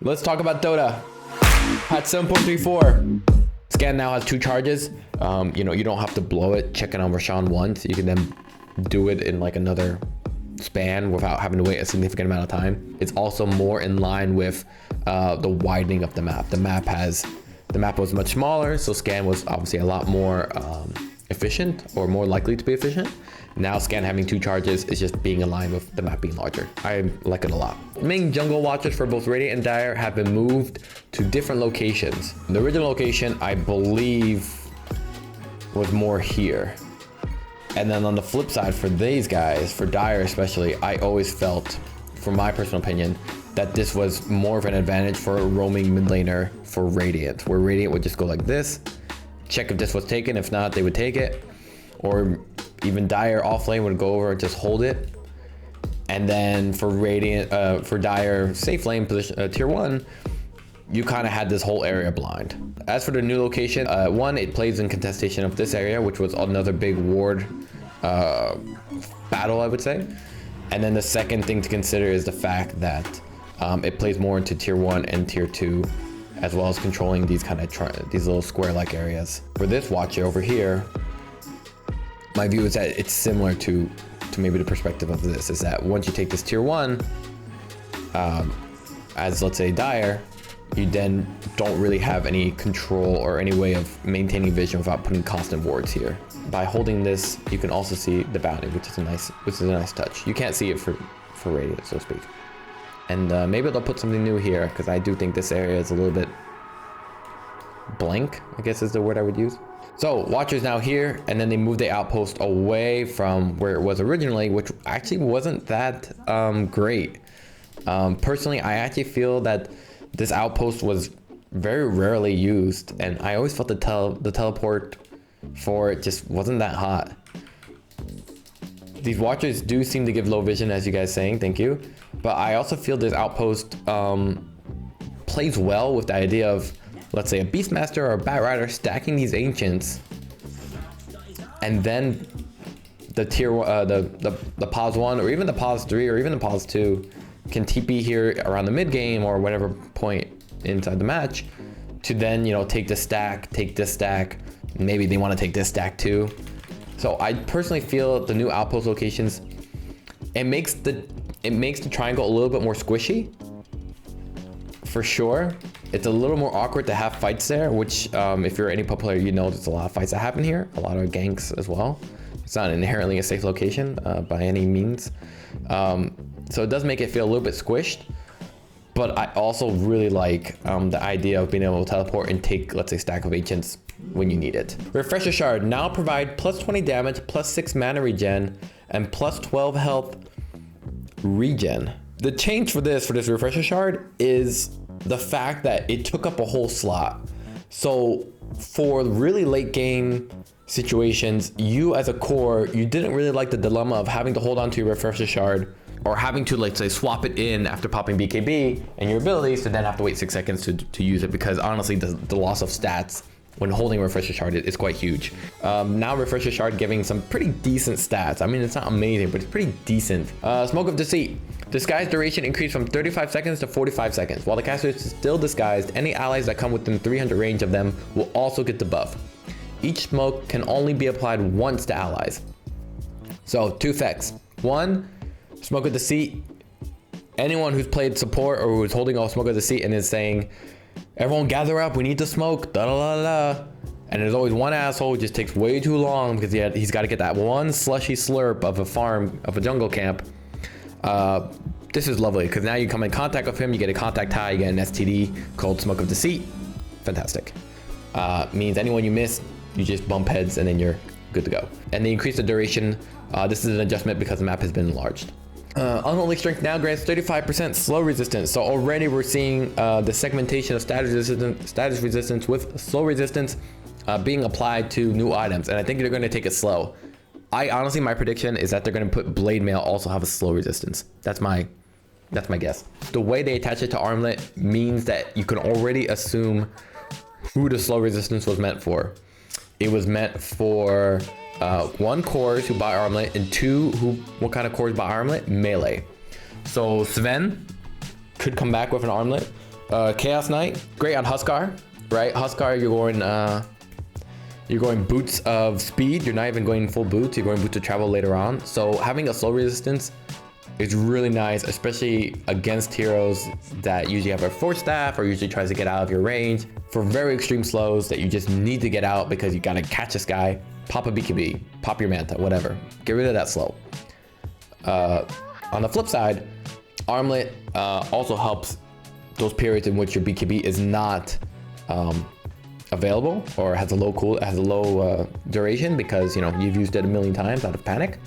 Let's talk about Dota. Patch 7.34. Scan now has 2 charges. You know, you don't have to blow it checking on Roshan once. You can then do it in like another span without having to wait a significant amount of time. It's also more in line with the widening of the map. The map was much smaller, so scan was obviously a lot more efficient, or more likely to be efficient. Now scan having 2 charges is just being in line with the map being larger. I like it a lot. Main jungle watchers for both Radiant and Dire have been moved to different locations. The original location, I believe, was more here. And then on the flip side for these guys, for Dire especially, I always felt, from my personal opinion, that this was more of an advantage for a roaming mid laner for Radiant, where Radiant would just go like this, check if this was taken. If not, they would take it. Or even Dire off lane would go over and just hold it. And then for Radiant, for Dire safe lane position, tier 1, you kind of had this whole area blind. As for the new location, one, it plays in contestation of this area, which was another big ward battle, I would say. And then the second thing to consider is the fact that it plays more into tier 1 and tier 2, as well as controlling these kind of these little square-like areas. For this watcher over here, my view is that it's similar to maybe the perspective of this, is that once you take this tier 1, as let's say Dire, you then don't really have any control or any way of maintaining vision without putting constant wards here. By holding this, you can also see the bounty, which is a nice touch. You can't see it for Radiant, so to speak. And maybe they'll put something new here, because I do think this area is a little bit blank, I guess is the word I would use. So Watcher's now here, and then they moved the outpost away from where it was originally, which actually wasn't that great. Personally, I actually feel that this outpost was very rarely used, and I always felt the teleport for it just wasn't that hot. These Watchers do seem to give low vision, as you guys saying, thank you. But I also feel this outpost plays well with the idea of, let's say, a Beastmaster or a Bat Rider stacking these Ancients, and then the tier the pause 1 or even the pause 3 or even the pause 2 can TP here around the mid game or whatever point inside the match to then, you know, take this stack. Maybe they want to take this stack too. So I personally feel the new outpost locations, it makes the triangle a little bit more squishy. For sure. It's a little more awkward to have fights there, which if you're any pro player, you know there's a lot of fights that happen here, a lot of ganks as well. It's not inherently a safe location by any means. So it does make it feel a little bit squished, but I also really like the idea of being able to teleport and take, let's say, stack of Ancients when you need it. Refresher Shard now provide plus 20 damage, plus 6 mana regen, and plus 12 health regen. The change for this Refresher Shard is the fact that it took up a whole slot. So for really late game situations, you as a core, you didn't really like the dilemma of having to hold on to your Refresher Shard, or having to, let's say, swap it in after popping BKB and your abilities to then have to wait 6 seconds to use it, because honestly the loss of stats when holding Refresher Shard is quite huge. Now Refresher Shard giving some pretty decent stats. I mean, it's not amazing, but it's pretty decent. Smoke of Deceit. Disguise duration increased from 35 seconds to 45 seconds. While the caster is still disguised, any allies that come within 300 range of them will also get the buff. Each smoke can only be applied once to allies. So 2 effects. 1, Smoke of Deceit. Anyone who's played support or who's holding off Smoke of Deceit and is saying, everyone gather up, we need to smoke, da da da da. And there's always one asshole who just takes way too long because he's got to get that one slushy slurp of a farm, of a jungle camp. This is lovely, because now you come in contact with him, you get a contact tie, you get an STD called Smoke of Deceit. Fantastic. Means anyone you miss, you just bump heads and then you're good to go. And they increase the duration. This is an adjustment because the map has been enlarged. Unholy Strength now grants 35% slow resistance. So already we're seeing the segmentation of status resistance with slow resistance being applied to new items. And I think they're going to take it slow. I honestly, my prediction is that they're going to put Blade Mail also have a slow resistance. That's my guess. The way they attach it to Armlet means that you can already assume who the slow resistance was meant for. It was meant for 1, cores who buy Armlet, and 2, what kind of cores buy Armlet? Melee. So Sven could come back with an Armlet. Chaos Knight, great on Huskar, right? Huskar, you're going boots of speed. You're not even going full boots. You're going boots of travel later on. So having a slow resistance is really nice, especially against heroes that usually have a force staff or usually tries to get out of your range. For very extreme slows that you just need to get out because you gotta catch this guy, pop a BKB, pop your Manta, whatever. Get rid of that slow. On the flip side, Armlet also helps those periods in which your BKB is not available or has a low duration because you've used it a million times out of panic.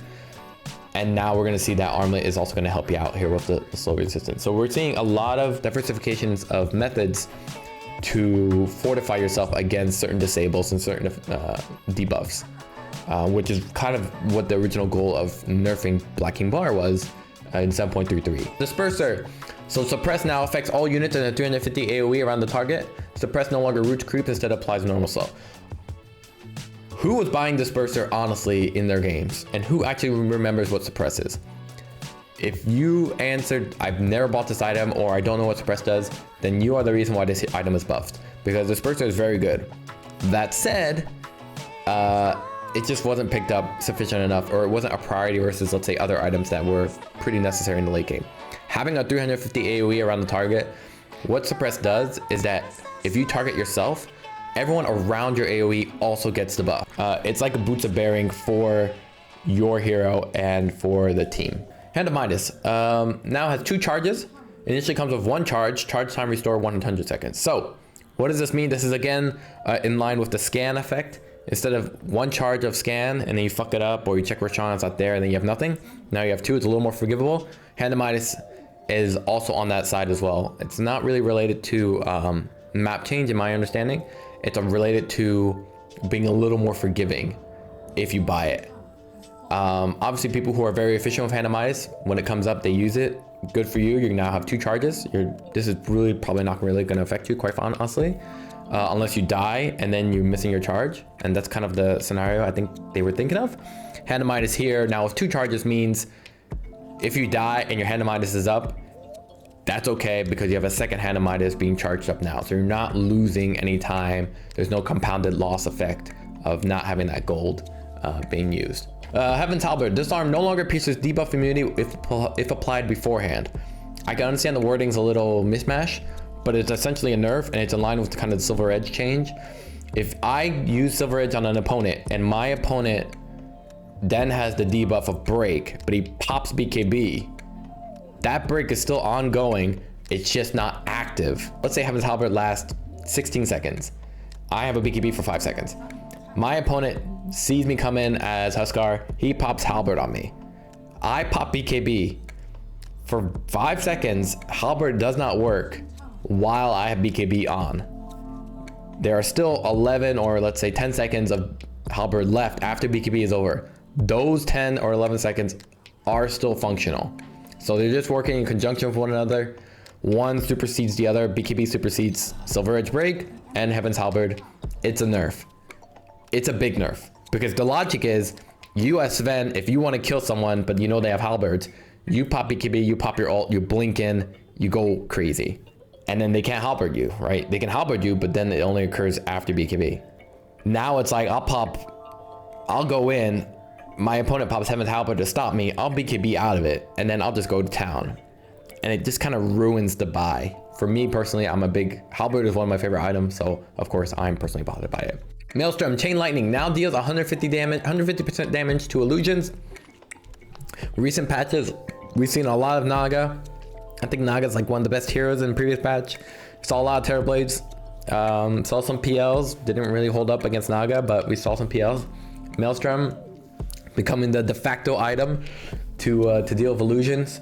And now we're gonna see that Armlet is also gonna help you out here with the slow resistance. So we're seeing a lot of diversifications of methods to fortify yourself against certain disables and certain debuffs, which is kind of what the original goal of nerfing Black King Bar was in 7.33. Disperser. So suppress now affects all units in a 350 AoE around the target. Suppress no longer roots creep, instead applies normal slow. Who was buying Disperser honestly in their games? And who actually remembers what suppress is? If you answered, I've never bought this item or I don't know what suppress does, then you are the reason why this item is buffed. Because Disperser is very good. That said, it just wasn't picked up sufficient enough, or it wasn't a priority versus, let's say, other items that were pretty necessary in the late game. Having a 350 AoE around the target, what suppress does is that if you target yourself, everyone around your AoE also gets the buff. It's like a boots of bearing for your hero and for the team. Hand of Midas now has 2 charges. Initially comes with 1 charge. Charge time restore 100 seconds. So what does this mean? This is again in line with the scan effect. Instead of 1 charge of scan and then you fuck it up, or you check Rashawn, it's not there, and then you have nothing. Now you have 2, it's a little more forgivable. Hand of Midas is also on that side as well. It's not really related to map change in my understanding. It's related to being a little more forgiving if you buy it. Obviously people who are very efficient with Hand of Midas, when it comes up, they use it. Good for you. You now have 2 charges. This is really probably not really going to affect you, quite honestly. Unless you die and then you're missing your charge. And that's kind of the scenario I think they were thinking of. Hand of Midas here now with 2 charges means if you die and your Hand of Midas is up, that's okay because you have a second Hand of Midas being charged up now. So you're not losing any time. There's no compounded loss effect of not having that gold being used. Heaven's Halbert. Disarm no longer pierces debuff immunity if applied beforehand. I can understand the wording's a little mismatch, but it's essentially a nerf and it's in line with kind of the Silver Edge change. If I use Silver Edge on an opponent and my opponent then has the debuff of break, but he pops BKB, that break is still ongoing, it's just not active. Let's say Heaven's Halbert lasts 16 seconds. I have a BKB for 5 seconds. My opponent sees me come in as Huskar, he pops Halbert on me. I pop BKB. For 5 seconds, Halbert does not work while I have BKB on. There are still 11 or let's say 10 seconds of Halbert left after BKB is over. Those 10 or 11 seconds are still functional. So they're just working in conjunction with one another. One supersedes the other. BKB supersedes Silver Edge Break and Heaven's Halbert. It's a nerf. It's a big nerf. Because the logic is, you as Sven, if you want to kill someone, but you know they have Halbert, you pop BKB, you pop your ult, you blink in, you go crazy. And then they can't Halbert you, right? They can Halbert you, but then it only occurs after BKB. Now it's like, I'll go in, my opponent pops Heaven's Halbert to stop me, I'll BKB out of it, and then I'll just go to town. And it just kind of ruins the buy. For me personally, Halbert is one of my favorite items, so of course I'm personally bothered by it. Maelstrom, Chain Lightning, now deals 150% damage to illusions. Recent patches, we've seen a lot of Naga. I think Naga's like one of the best heroes in the previous patch. Saw a lot of Terrorblades. Saw some PLs, didn't really hold up against Naga, but we saw some PLs. Maelstrom becoming the de facto item to deal with illusions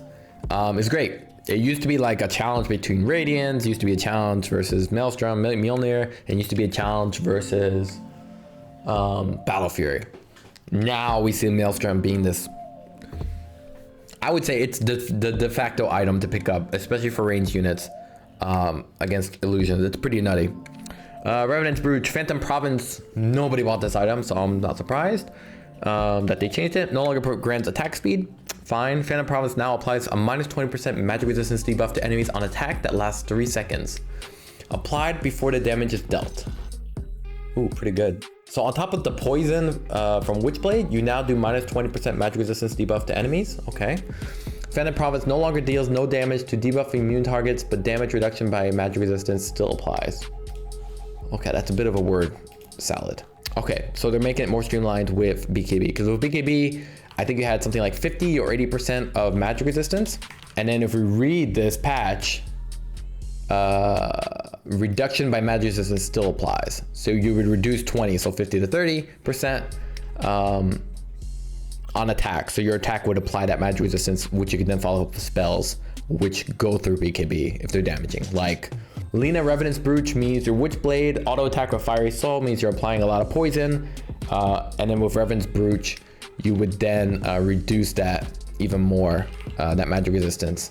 is great. It used to be like a challenge between Radiants, used to be a challenge versus Maelstrom, Mjolnir, and used to be a challenge versus Battle Fury. Now we see Maelstrom being this, I would say it's the de facto item to pick up, especially for ranged units against illusions. It's pretty nutty. Revenant's Brooch, Phantom Province, nobody bought this item, so I'm not surprised that they changed it. No longer grants attack speed. Fine. Phantom Province now applies a minus 20% magic resistance debuff to enemies on attack that lasts 3 seconds. Applied before the damage is dealt. Ooh, pretty good. So on top of the poison from Witchblade, you now do minus 20% magic resistance debuff to enemies. Okay. Phantom Province no longer deals no damage to debuffing immune targets, but damage reduction by magic resistance still applies. Okay, that's a bit of a word salad. Okay, so they're making it more streamlined with BKB, because with BKB, I think you had something like 50 or 80% of magic resistance. And then if we read this patch, reduction by magic resistance still applies. So you would reduce 20, so 50 to 30% on attack. So your attack would apply that magic resistance, which you can then follow up with spells, which go through BKB if they're damaging. Like Lena Revenant's Brooch means your Witchblade, auto attack with Fiery Soul means you're applying a lot of poison. And then with Revenant's Brooch, you would then reduce that even more, that magic resistance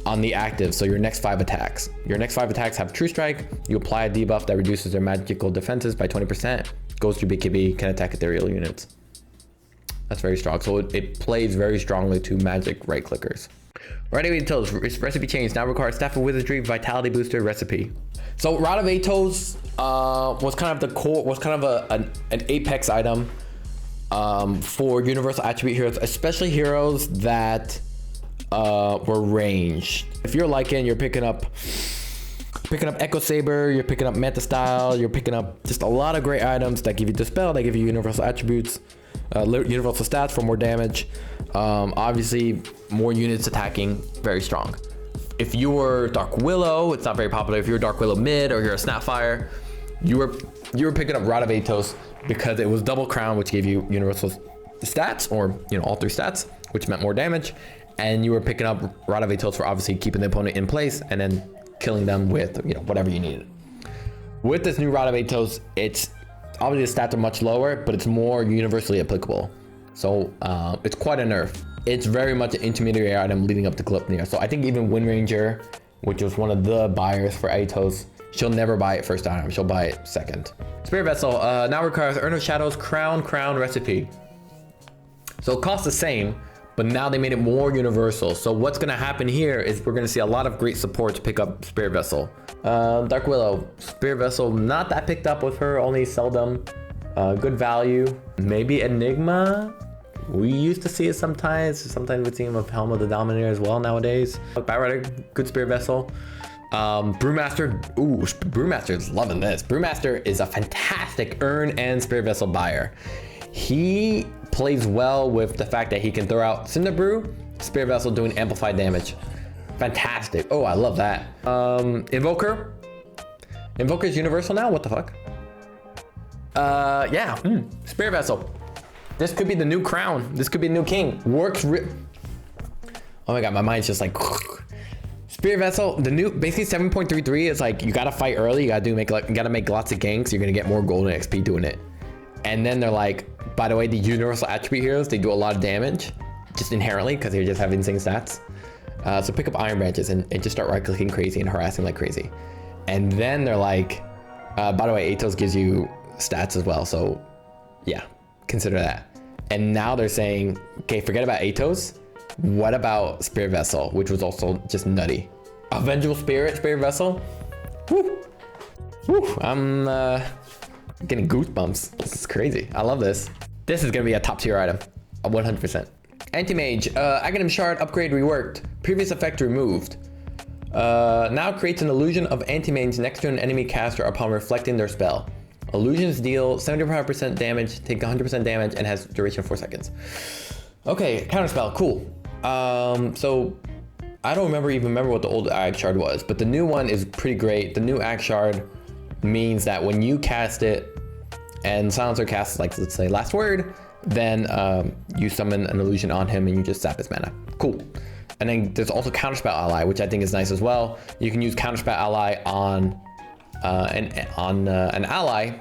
on the active. So your next 5 attacks. Your next 5 attacks have True Strike. You apply a debuff that reduces their magical defenses by 20%, goes through BKB, can attack ethereal units. That's very strong. So it plays very strongly to magic right clickers. Radovatos recipe change now requires Staff of Wizardry Vitality Booster recipe. So Radovatos was kind of the core, was kind of an apex item for universal attribute heroes, especially heroes that were ranged. If you're Linken, you're picking up Echo Saber, you're picking up Manta Style, you're picking up just a lot of great items that give you Dispel, that give you universal attributes, universal stats for more damage. Obviously, more units attacking, very strong. If you were Dark Willow, it's not very popular. If you're Dark Willow mid or you're a Snapfire, you were picking up Radovatos because it was double crown, which gave you universal stats, or all 3 stats, which meant more damage. And you were picking up Radovatos for obviously keeping the opponent in place and then killing them with whatever you needed. With this new Radovatos, it's obviously the stats are much lower, but it's more universally applicable. So it's quite a nerf. It's very much an intermediary item leading up to Gluttony. So I think even Windranger, which was one of the buyers for Atos, she'll never buy it first item. She'll buy it second. Spirit Vessel now requires Urn of Shadows Crown recipe. So it costs the same, but now they made it more universal. So what's gonna happen here is we're gonna see a lot of great support to pick up Spirit Vessel. Dark Willow, Spirit Vessel, not that picked up with her, only seldom. Good value. Maybe Enigma. We used to see it sometimes. Sometimes we see him with Helm of the Dominator as well nowadays. Batrider, good Spirit Vessel. Brewmaster, ooh, Brewmaster is loving this. Brewmaster is a fantastic Urn and Spirit Vessel buyer. He plays well with the fact that he can throw out Cinder Brew, Spirit Vessel doing amplified damage. Fantastic. Oh, I love that. Invoker. Invoker's universal now? What the fuck? Yeah. Spirit Vessel. This could be the new crown. This could be the new king. Works oh my god, my mind's just like Spirit Vessel, the new basically 7.33 is like you gotta fight early, you gotta make lots of ganks, you're gonna get more golden XP doing it. And then they're like, by the way, the universal attribute heroes, they do a lot of damage just inherently because they just have insane stats. So pick up Iron Branches and just start right clicking crazy and harassing like crazy. And then they're like, by the way, Atos gives you stats as well. So yeah, consider that. And now they're saying, okay, forget about Atos. What about Spirit Vessel, which was also just nutty. Avengeful Spirit Vessel. Woo. Woo. I'm getting goosebumps. This is crazy. I love this. This is gonna be a top tier item, 100%. Anti-Mage, Aghanim Shard upgrade reworked. Previous effect removed. Now creates an illusion of Anti-Mage next to an enemy caster upon reflecting their spell. Illusions deal 75% damage, take 100% damage, and has duration of 4 seconds. Okay, counterspell, cool. So I don't even remember what the old Ag Shard was, but the new one is pretty great. The new Ag Shard means that when you cast it and Silencer casts, like, let's say Last Word, then you summon an illusion on him and you just sap his mana. Cool. And then there's also Counterspell Ally, which I think is nice as well. You can use Counterspell Ally on an ally.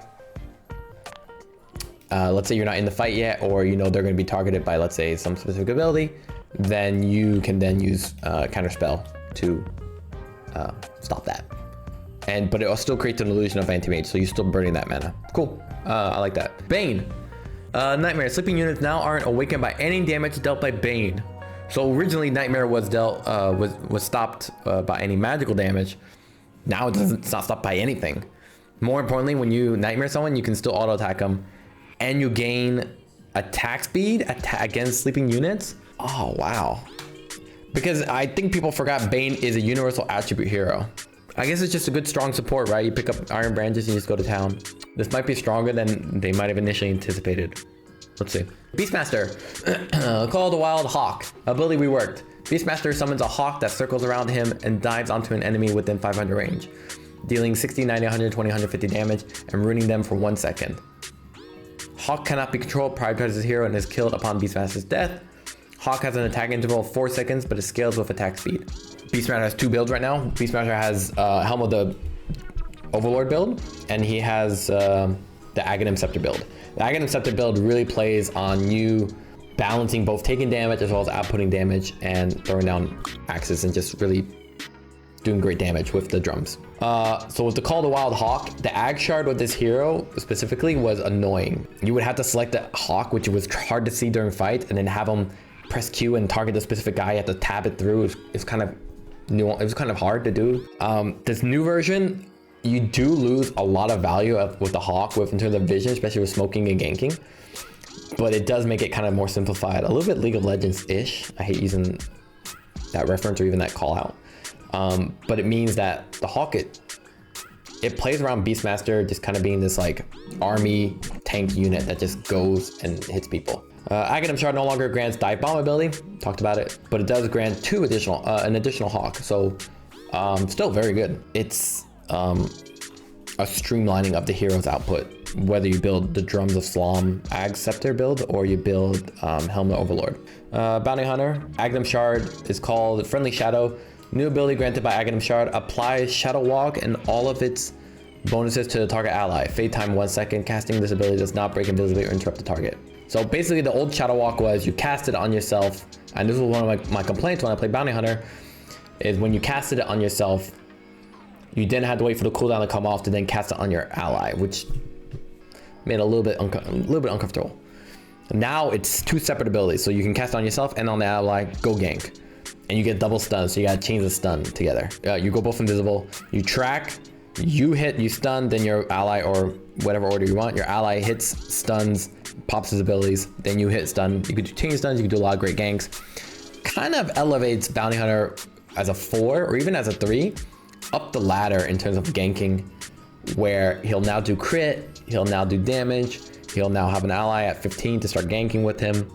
Let's say you're not in the fight yet, or they're going to be targeted by, let's say, some specific ability, then you can then use Counterspell to stop that. But it still creates an illusion of Anti-Mage, so you're still burning that mana. Cool. I like that. Bane. Nightmare. Sleeping units now aren't awakened by any damage dealt by Bane. So originally Nightmare was dealt was stopped by any magical damage. Now it's not stopped by anything. More importantly, when you Nightmare someone, you can still auto attack them, and you gain attack speed against sleeping units. Oh wow. Because I think people forgot Bane is a universal attribute hero. I guess it's just a good strong support, right? You pick up Iron Branches and you just go to town. This might be stronger than they might have initially anticipated. Let's see. Beastmaster, Call the Wild Hawk, ability reworked. Beastmaster summons a hawk that circles around him and dives onto an enemy within 500 range, dealing 60, 90, 120, 150 damage and ruining them for 1 second. Hawk cannot be controlled, prioritizes his hero and is killed upon Beastmaster's death. Hawk has an attack interval of 4 seconds, but it scales with attack speed. Beastmaster has 2 builds right now. Beastmaster has Helm of the Overlord build, and he has the Aghanim Scepter build. The Aghanim Scepter build really plays on you balancing both taking damage as well as outputting damage and throwing down axes and just really doing great damage with the drums. So with the Call the Wild Hawk, the Ag Shard with this hero specifically was annoying. You would have to select the Hawk, which was hard to see during fight, and then have him press Q and target the specific guy. You have to tab it through. It's kind of new. It was kind of hard to do. This new version, you do lose a lot of value with the Hawk in terms of vision, especially with smoking and ganking. But it does make it kind of more simplified, a little bit League of Legends-ish. I hate using that reference or even that call out. But it means that the Hawk, it plays around Beastmaster just kind of being this like army tank unit that just goes and hits people. Aghanim Shard no longer grants dive bomb ability, talked about it, but it does grant an additional Hawk, so still very good. It's a streamlining of the hero's output, whether you build the Drums of Slom Ag Scepter build or you build Helmet Overlord. Bounty Hunter, Aghanim Shard is called Friendly Shadow. New ability granted by Aghanim Shard applies Shadow Walk and all of its bonuses to the target ally. Fade time 1 second. Casting this ability does not break invisibility or interrupt the target. So basically the old Shadow Walk was you cast it on yourself, and this was one of my complaints when I played Bounty Hunter, is when you casted it on yourself, you didn't have to wait for the cooldown to come off to then cast it on your ally, which made it a little bit uncomfortable. Now it's 2 separate abilities, so you can cast it on yourself and on the ally, go gank. And you get double stun, so you gotta change the stun together. You go both invisible, you track, you hit, you stun, then your ally, or whatever order you want, your ally hits, stuns, pops his abilities, then you hit stun. You could do chain stuns, you could do a lot of great ganks. Kind of elevates Bounty Hunter as a 4 or even as a 3 up the ladder in terms of ganking, where he'll now do crit, he'll now do damage, he'll now have an ally at 15 to start ganking with him.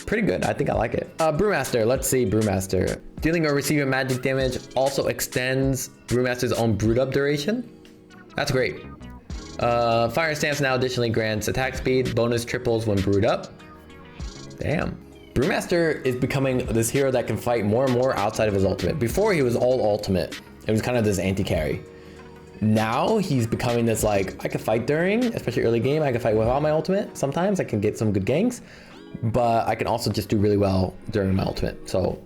Pretty good. I think I like it. Brewmaster, let's see. Brewmaster, dealing or receiving magic damage also extends Brewmaster's own brewed up duration. That's great. Fire Stance now additionally grants attack speed, bonus triples when brewed up. Damn. Brewmaster is becoming this hero that can fight more and more outside of his ultimate. Before he was all ultimate. It was kind of this anti-carry. Now he's becoming this like, I can fight during, especially early game, I can fight without my ultimate. Sometimes I can get some good ganks, but I can also just do really well during my ultimate. So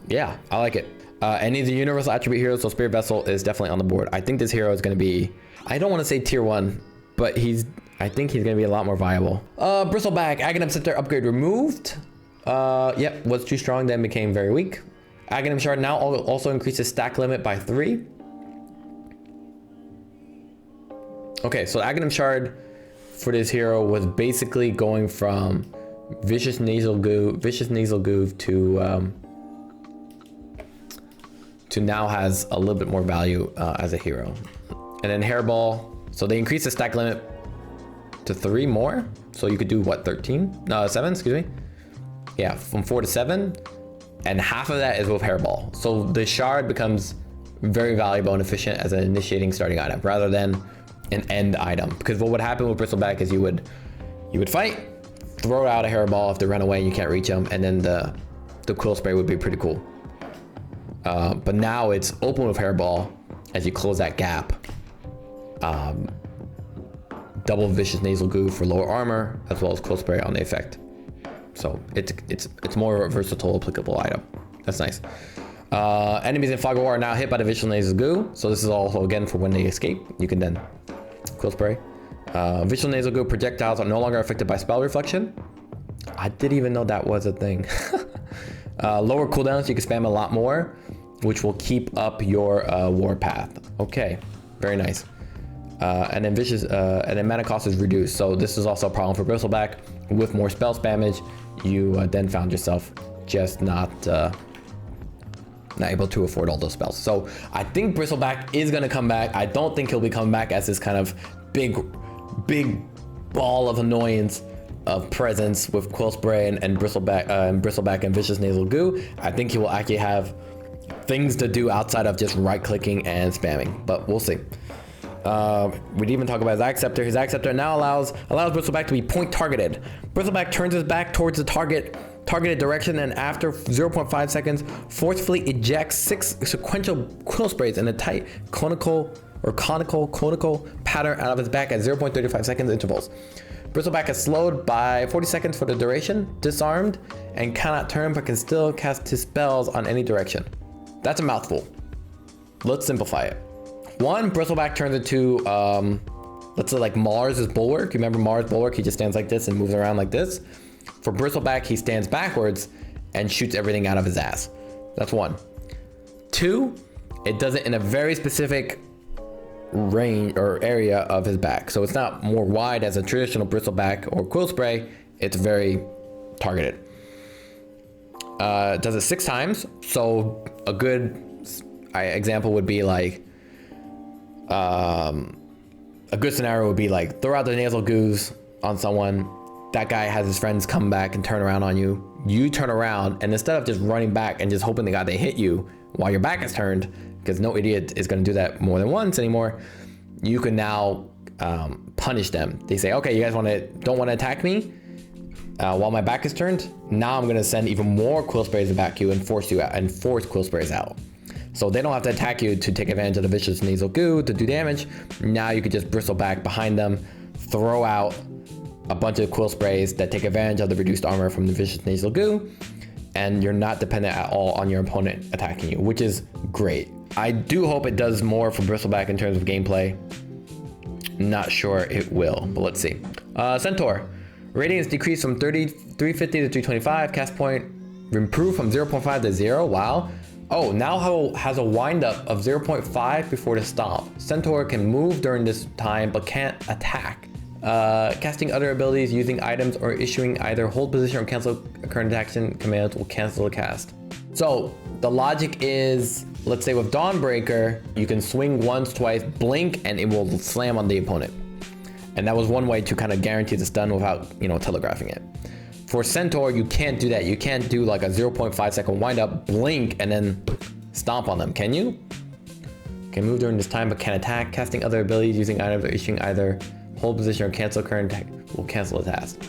yeah, I like it. And he's a universal attribute hero, so Spirit Vessel is definitely on the board. I think this hero is going to be, I don't want to say tier 1, but I think he's going to be a lot more viable. Bristleback, Aghanim Scepter upgrade removed. Yep, was too strong, then became very weak. Aghanim Shard now also increases stack limit by 3. Okay, so Aghanim Shard for this hero was basically going from Vicious Nasal Groove to now has a little bit more value as a hero. And then Hairball, so they increased the stack limit to 3 more. So you could do what, 7, excuse me? Yeah, from 4 to 7. And half of that is with Hairball. So the shard becomes very valuable and efficient as an initiating starting item rather than an end item. Because what would happen with Bristleback is you would fight, throw out a Hairball if they run away and you can't reach them, and then the Quill Spray would be pretty cool. But now it's open with Hairball as you close that gap. Double Vicious Nasal Goo for lower armor, as well as Quill Spray on the effect. So it's more of a versatile, applicable item. That's nice. Enemies in Fog of War are now hit by the Vicious Nasal Goo. So this is also again for when they escape. You can then Quill Spray. Vicious Nasal Goo projectiles are no longer affected by spell reflection. I didn't even know that was a thing. Lower cooldowns, you can spam a lot more, which will keep up your warpath. Okay, very nice. And then and then mana cost is reduced. So this is also a problem for Bristleback. With more spell spammage, you then found yourself just not able to afford all those spells. So I think Bristleback is gonna come back. I don't think he'll be coming back as this kind of big ball of annoyance of presence with Quill Spray and Bristleback and Vicious Nasal Goo. I think he will actually have things to do outside of just right clicking and spamming, but we'll see. We didn't even talk about his Axe Scepter. His Axe Scepter now allows Bristleback to be point targeted. Bristleback turns his back towards the targeted direction, and after 0.5 seconds, forcefully ejects 6 sequential Quill Sprays in a tight conical pattern out of his back at 0.35 seconds intervals. Bristleback is slowed by 40 seconds for the duration, disarmed, and cannot turn, but can still cast his spells on any direction. That's a mouthful. Let's simplify it. 1, Bristleback turns into, let's say like Mars' Bulwark. You remember Mars' Bulwark? He just stands like this and moves around like this. For Bristleback, he stands backwards and shoots everything out of his ass. That's 1. 2, it does it in a very specific range or area of his back. So it's not more wide as a traditional Bristleback or Quill Spray. It's very targeted. It does it 6 times. So a good example would be like, a good scenario would be like throw out the nasal goos on someone. That guy has his friends come back and turn around on you. You turn around, and instead of just running back and just hoping the guy they hit you while your back is turned, because no idiot is going to do that more than once anymore, you can now punish them. They say, okay, you guys don't want to attack me while my back is turned. Now I'm going to send even more Quill Sprays to back you and force Quill Sprays out. So they don't have to attack you to take advantage of the Vicious Nasal Goo to do damage. Now you could just bristle back behind them, throw out a bunch of Quill Sprays that take advantage of the reduced armor from the Vicious Nasal Goo, and you're not dependent at all on your opponent attacking you, which is great. I do hope it does more for Bristleback in terms of gameplay. Not sure it will, but let's see. Centaur. Rating is decreased from 350 to 325. Cast point improved from 0.5 to 0. Wow. Oh, now has a windup of 0.5 before the stomp. Centaur can move during this time, but can't attack. Casting other abilities using items or issuing either hold position or cancel current action commands will cancel the cast. So the logic is, let's say with Dawnbreaker, you can swing once, twice, blink, and it will slam on the opponent. And that was one way to kind of guarantee the stun without, telegraphing it. For Centaur, you can't do that. You can't do like a 0.5 second windup, blink, and then stomp on them, can you? Can move during this time, but can't attack. Casting other abilities using items or issuing either hold position or cancel current attack will cancel the task.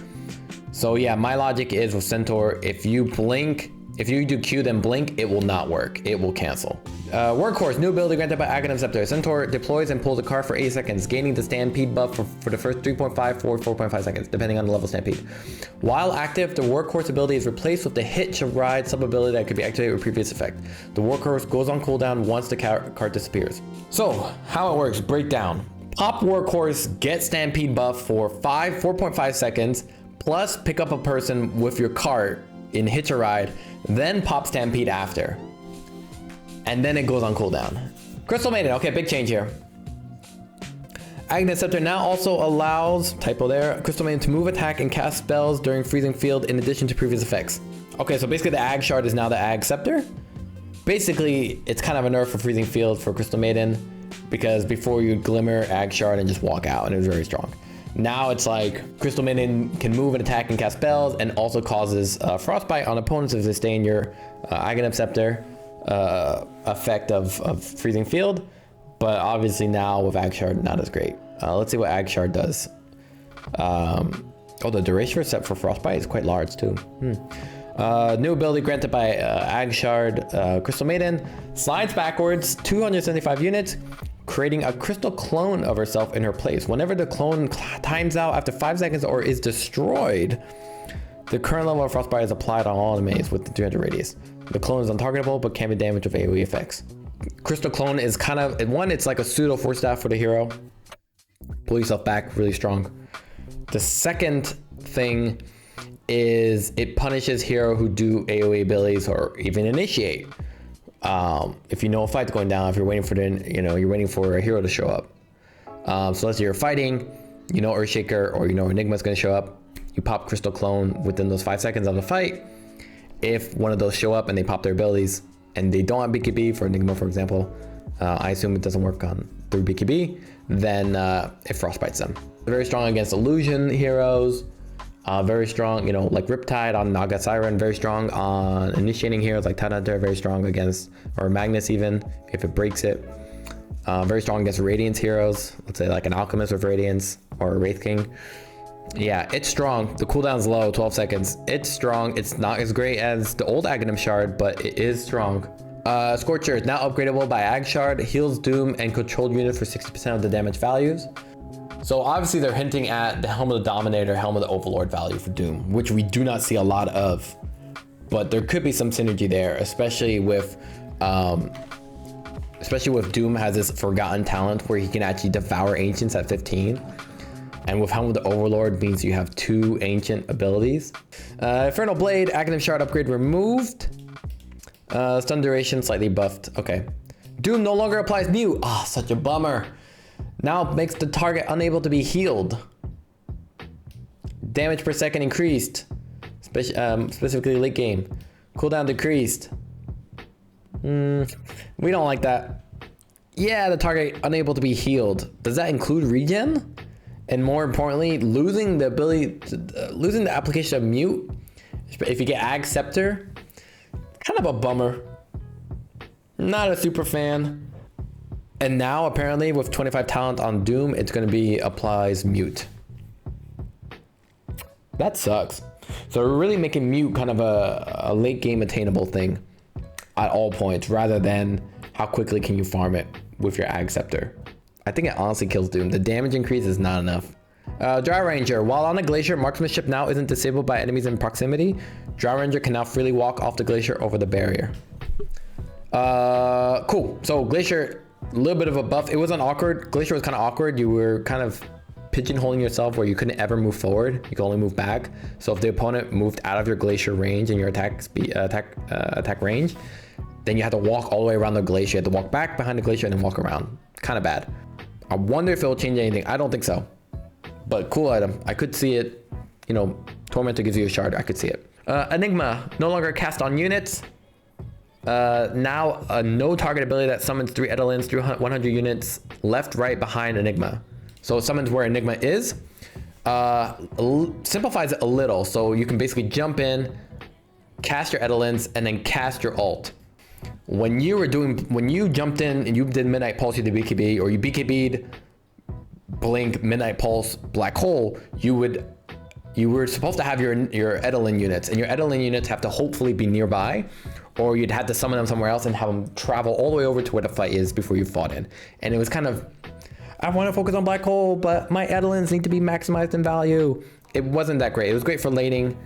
So yeah, my logic is with Centaur, if you do Q then blink, it will not work. It will cancel. Workhorse, new ability granted by Agnes Scepter. Centaur deploys and pulls a card for 8 seconds, gaining the Stampede buff for the first 3.5, 4.5 seconds, depending on the level Stampede. While active, the Workhorse ability is replaced with the Hitch of Ride sub-ability that could be activated with previous effect. The Workhorse goes on cooldown once the card disappears. So, how it works, breakdown. Pop Workhorse, get Stampede buff for 4.5 seconds, plus pick up a person with your cart in Hitch or Ride, then pop Stampede after. And then it goes on cooldown. Crystal Maiden, okay, big change here. Agnes Scepter now also allows, typo there, Crystal Maiden to move, attack, and cast spells during Freezing Field in addition to previous effects. Okay, so basically the Ag Shard is now the Ag Scepter. Basically, it's kind of a nerf for Freezing Field for Crystal Maiden, because before you'd Glimmer, Ag Shard, and just walk out, and it was very strong. Now it's like Crystal Maiden can move and attack and cast spells, and also causes Frostbite on opponents if they stay in your Aghanim Scepter effect of Freezing Field. But obviously now with Ag Shard, not as great. Let's see what Ag Shard does. Oh, the duration set for Frostbite is quite large too. New ability granted by Ag Shard, Crystal Maiden. Slides backwards 275 units, creating a crystal clone of herself in her place. Whenever the clone times out after 5 seconds or is destroyed, the current level of Frostbite is applied on all enemies with the 300 radius. The clone is untargetable, but can be damaged with AoE effects. Crystal Clone is kind of, it's like a pseudo force staff for the hero. Pull yourself back really strong. The second thing is it punishes hero who do AoE abilities or even initiate. If you know a fight's going down, if you're waiting for you're waiting for a hero to show up. So let's say you're fighting, you know Earthshaker or you know Enigma's gonna show up. You pop Crystal Clone within those 5 seconds of the fight. If one of those show up and they pop their abilities and they don't have BKB, for Enigma for example, I assume it doesn't work on through BKB, then it frostbites them. Very strong against illusion heroes. Very strong, you know, like Riptide on Naga Siren, very strong on initiating heroes like Tidehunter, very strong against, or Magnus even, if it breaks it. Very strong against Radiance heroes, let's say like an Alchemist with Radiance, or a Wraith King. Yeah, it's strong. The cooldown's low, 12 seconds. It's strong. It's not as great as the old Aghanim Shard, but it is strong. Scorcher is now upgradable by Ag Shard, heals Doom and controlled units for 60% of the damage values. So obviously they're hinting at the Helm of the Dominator, Helm of the Overlord value for Doom, which we do not see a lot of, but there could be some synergy there, especially with Doom has this forgotten talent where he can actually devour Ancients at 15. And with Helm of the Overlord means you have 2 ancient abilities. Infernal Blade, Aghanim Shard upgrade removed. Stun duration slightly buffed. Okay. Doom no longer applies mute. Ah, oh, such a bummer. Now it makes the target unable to be healed. Damage per second increased. Specifically late game. Cooldown decreased. We don't like that. Yeah, the target unable to be healed. Does that include regen? And more importantly, losing the ability to, losing the application of mute if you get Ag Scepter, kind of a bummer. Not a super fan. And now apparently with 25 talent on Doom, it's going to be applies mute. That sucks. So we're really making mute kind of a late game attainable thing at all points, rather than how quickly can you farm it with your Ag Scepter. I think it honestly kills Doom. The damage increase is not enough. Dry Ranger. While on a glacier, marksmanship now isn't disabled by enemies in proximity. Dry Ranger can now freely walk off the glacier over the barrier. Cool. So Glacier, a little bit of a buff. It wasn't awkward. Glacier was kind of awkward. You were kind of pigeonholing yourself where you couldn't ever move forward. You could only move back. So if the opponent moved out of your Glacier range and your attack range, then you had to walk all the way around the glacier. You had to walk back behind the glacier and then walk around. Kind of bad. I wonder if it'll change anything. I don't think so. But cool item. I could see it. You know, Tormentor gives you a shard. I could see it. Enigma, no longer cast on units. Now a no target ability that summons 3 Edelins through 100 units left, right, behind Enigma. So it summons where Enigma is. Simplifies it a little. So you can basically jump in, cast your Edelins, and then cast your ult. When you jumped in and you did Midnight Pulse, you did BKB, or you BKB'd Blink, Midnight Pulse, Black Hole, you were supposed to have your Edelin units, and your Edelin units have to hopefully be nearby, or you'd have to summon them somewhere else and have them travel all the way over to where the fight is before you fought in. And it was kind of, I want to focus on Black Hole, but my Edelins need to be maximized in value. It wasn't that great. It was great for laning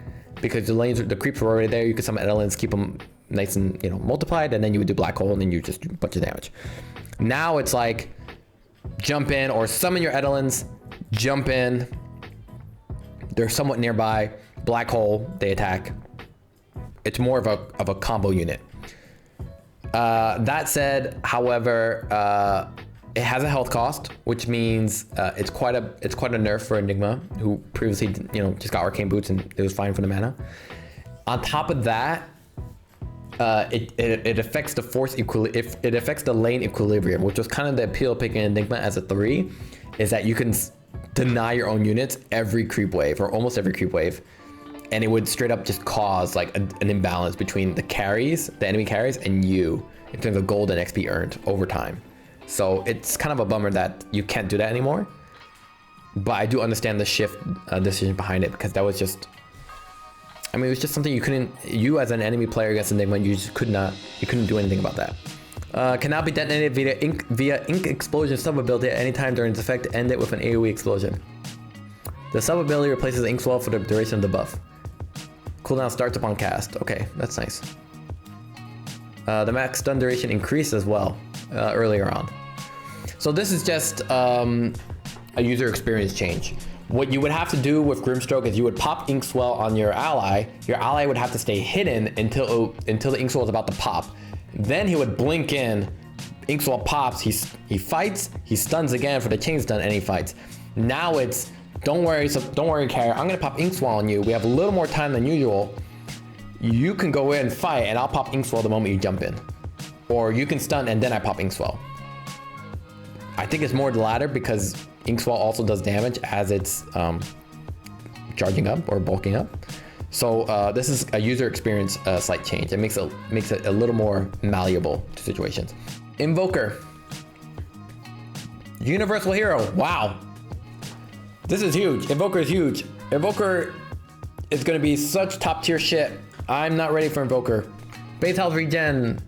because the creeps were already there. You could summon Edelins, keep them nice and multiplied, and then you would do Black Hole, and then you just do a bunch of damage. Now it's like jump in or summon your Edelins, jump in. They're somewhat nearby. Black Hole, they attack. It's more of a combo unit. That said, however, it has a health cost, which means it's quite a nerf for Enigma, who previously just got Arcane Boots and it was fine for the mana. On top of that, it affects the it affects the lane equilibrium, which was kind of the appeal of picking Enigma as a 3, is that you can deny your own units every creep wave, or almost every creep wave, and it would straight up just cause like an imbalance between the enemy carries, and you in terms of gold and XP earned over time. So it's kind of a bummer that you can't do that anymore. But I do understand the shift decision behind it, because that was just, I mean, it was just something you as an enemy player against Enigma, you couldn't do anything about that. Can now be detonated via Ink Explosion sub-ability at any time during its effect. End it with an AoE explosion. The sub-ability replaces Ink Swell for the duration of the buff. Cooldown starts upon cast. Okay, that's nice. The max stun duration increased as well earlier on. So this is just a user experience change. What you would have to do with Grimstroke is you would pop Inkswell on your ally. Your ally would have to stay hidden until the Inkswell is about to pop. Then he would blink in. Inkswell pops. He fights. He stuns again for the chain stun, and he fights. Now it's don't worry, carrier. I'm gonna pop Inkswell on you. We have a little more time than usual. You can go in and fight, and I'll pop Inkswell the moment you jump in, or you can stun and then I pop Inkswell. I think it's more the latter because Inkswell also does damage as it's charging up or bulking up. So this is a user experience slight change. It makes it a little more malleable to situations. Invoker. Universal hero. Wow. This is huge. Invoker is huge. Invoker is gonna be such top tier shit. I'm not ready for Invoker. Base health regen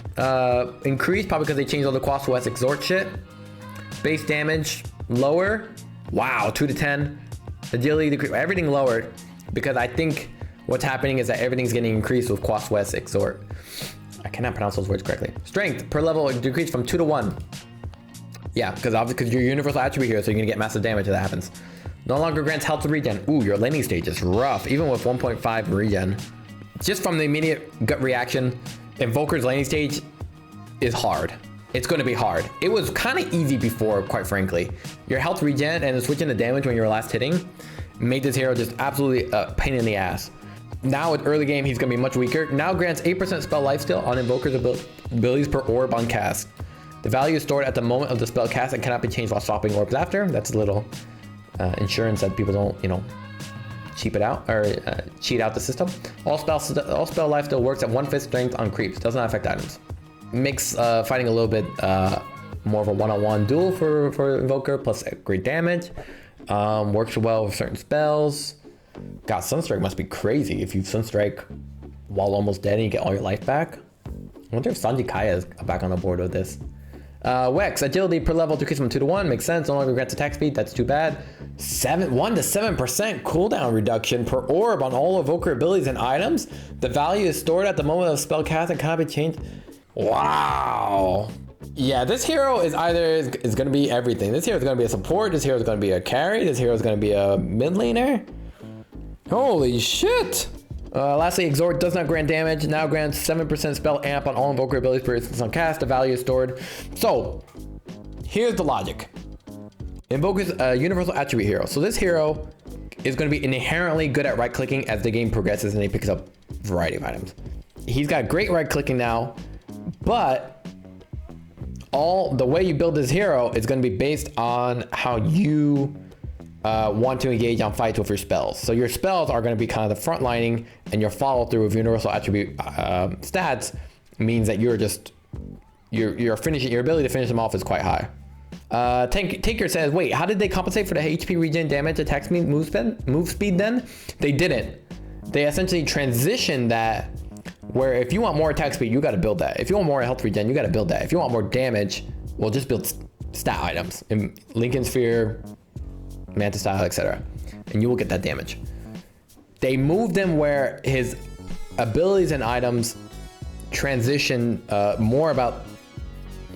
increased probably because they changed all the Quas West Exhort shit. Base damage lower. Wow, 2 to 10. Agility decrease, everything lowered because I think what's happening is that everything's getting increased with Quas West Exhort. I cannot pronounce those words correctly. Strength per level decreased from 2 to 1. Yeah, because you're universal attribute here, so you're gonna get massive damage if that happens. No longer grants health to regen. Ooh, your laning stage is rough, even with 1.5 regen. Just from the immediate gut reaction, Invoker's laning stage is hard. It's going to be hard. It was kind of easy before, quite frankly. Your health regen and switching the damage when you were last hitting made this hero just absolutely a pain in the ass. Now with early game, he's going to be much weaker. Now grants 8% spell lifesteal on Invoker's abilities per orb on cast. The value is stored at the moment of the spell cast and cannot be changed while swapping orbs after. That's a little insurance that people don't, cheap it out or cheat out the system. All spell lifesteal works at 1/5 strength on creeps. Does not affect items. Makes fighting a little bit more of a one-on-one duel for Invoker, plus great damage. Works well with certain spells. God, Sunstrike must be crazy if you Sunstrike while almost dead and you get all your life back. I wonder if Sange Kaya is back on the board with this. Wex, agility per level decreased from 2 to 1, makes sense. No longer grants attack speed, that's too bad. 1 to 7% cooldown reduction per orb on all Evoker abilities and items. The value is stored at the moment of spell cast and cannot be changed. Wow. Yeah, this hero is going to be everything. This hero is going to be a support. This hero is going to be a carry. This hero is going to be a mid laner. Holy shit. Lastly, Exhort does not grant damage. Now grants 7% spell amp on all Invoker abilities per instance on cast. The value is stored. So, here's the logic. Invoker's a universal attribute hero. So this hero is going to be inherently good at right-clicking as the game progresses and he picks up a variety of items. He's got great right-clicking now, but the way you build this hero is going to be based on how you want to engage on fights with your spells. So your spells are going to be kind of the front lining, and your follow through of universal attribute stats means that you're finishing, your ability to finish them off is quite high. Taker says, wait, how did they compensate for the HP regen damage attack speed move speed then? They didn't. They essentially transitioned that where if you want more attack speed, you got to build that. If you want more health regen, you got to build that. If you want more damage, well, just build stat items in Linken Sphere, Manta Style, etc. And you will get that damage. They moved them where his abilities and items transition more about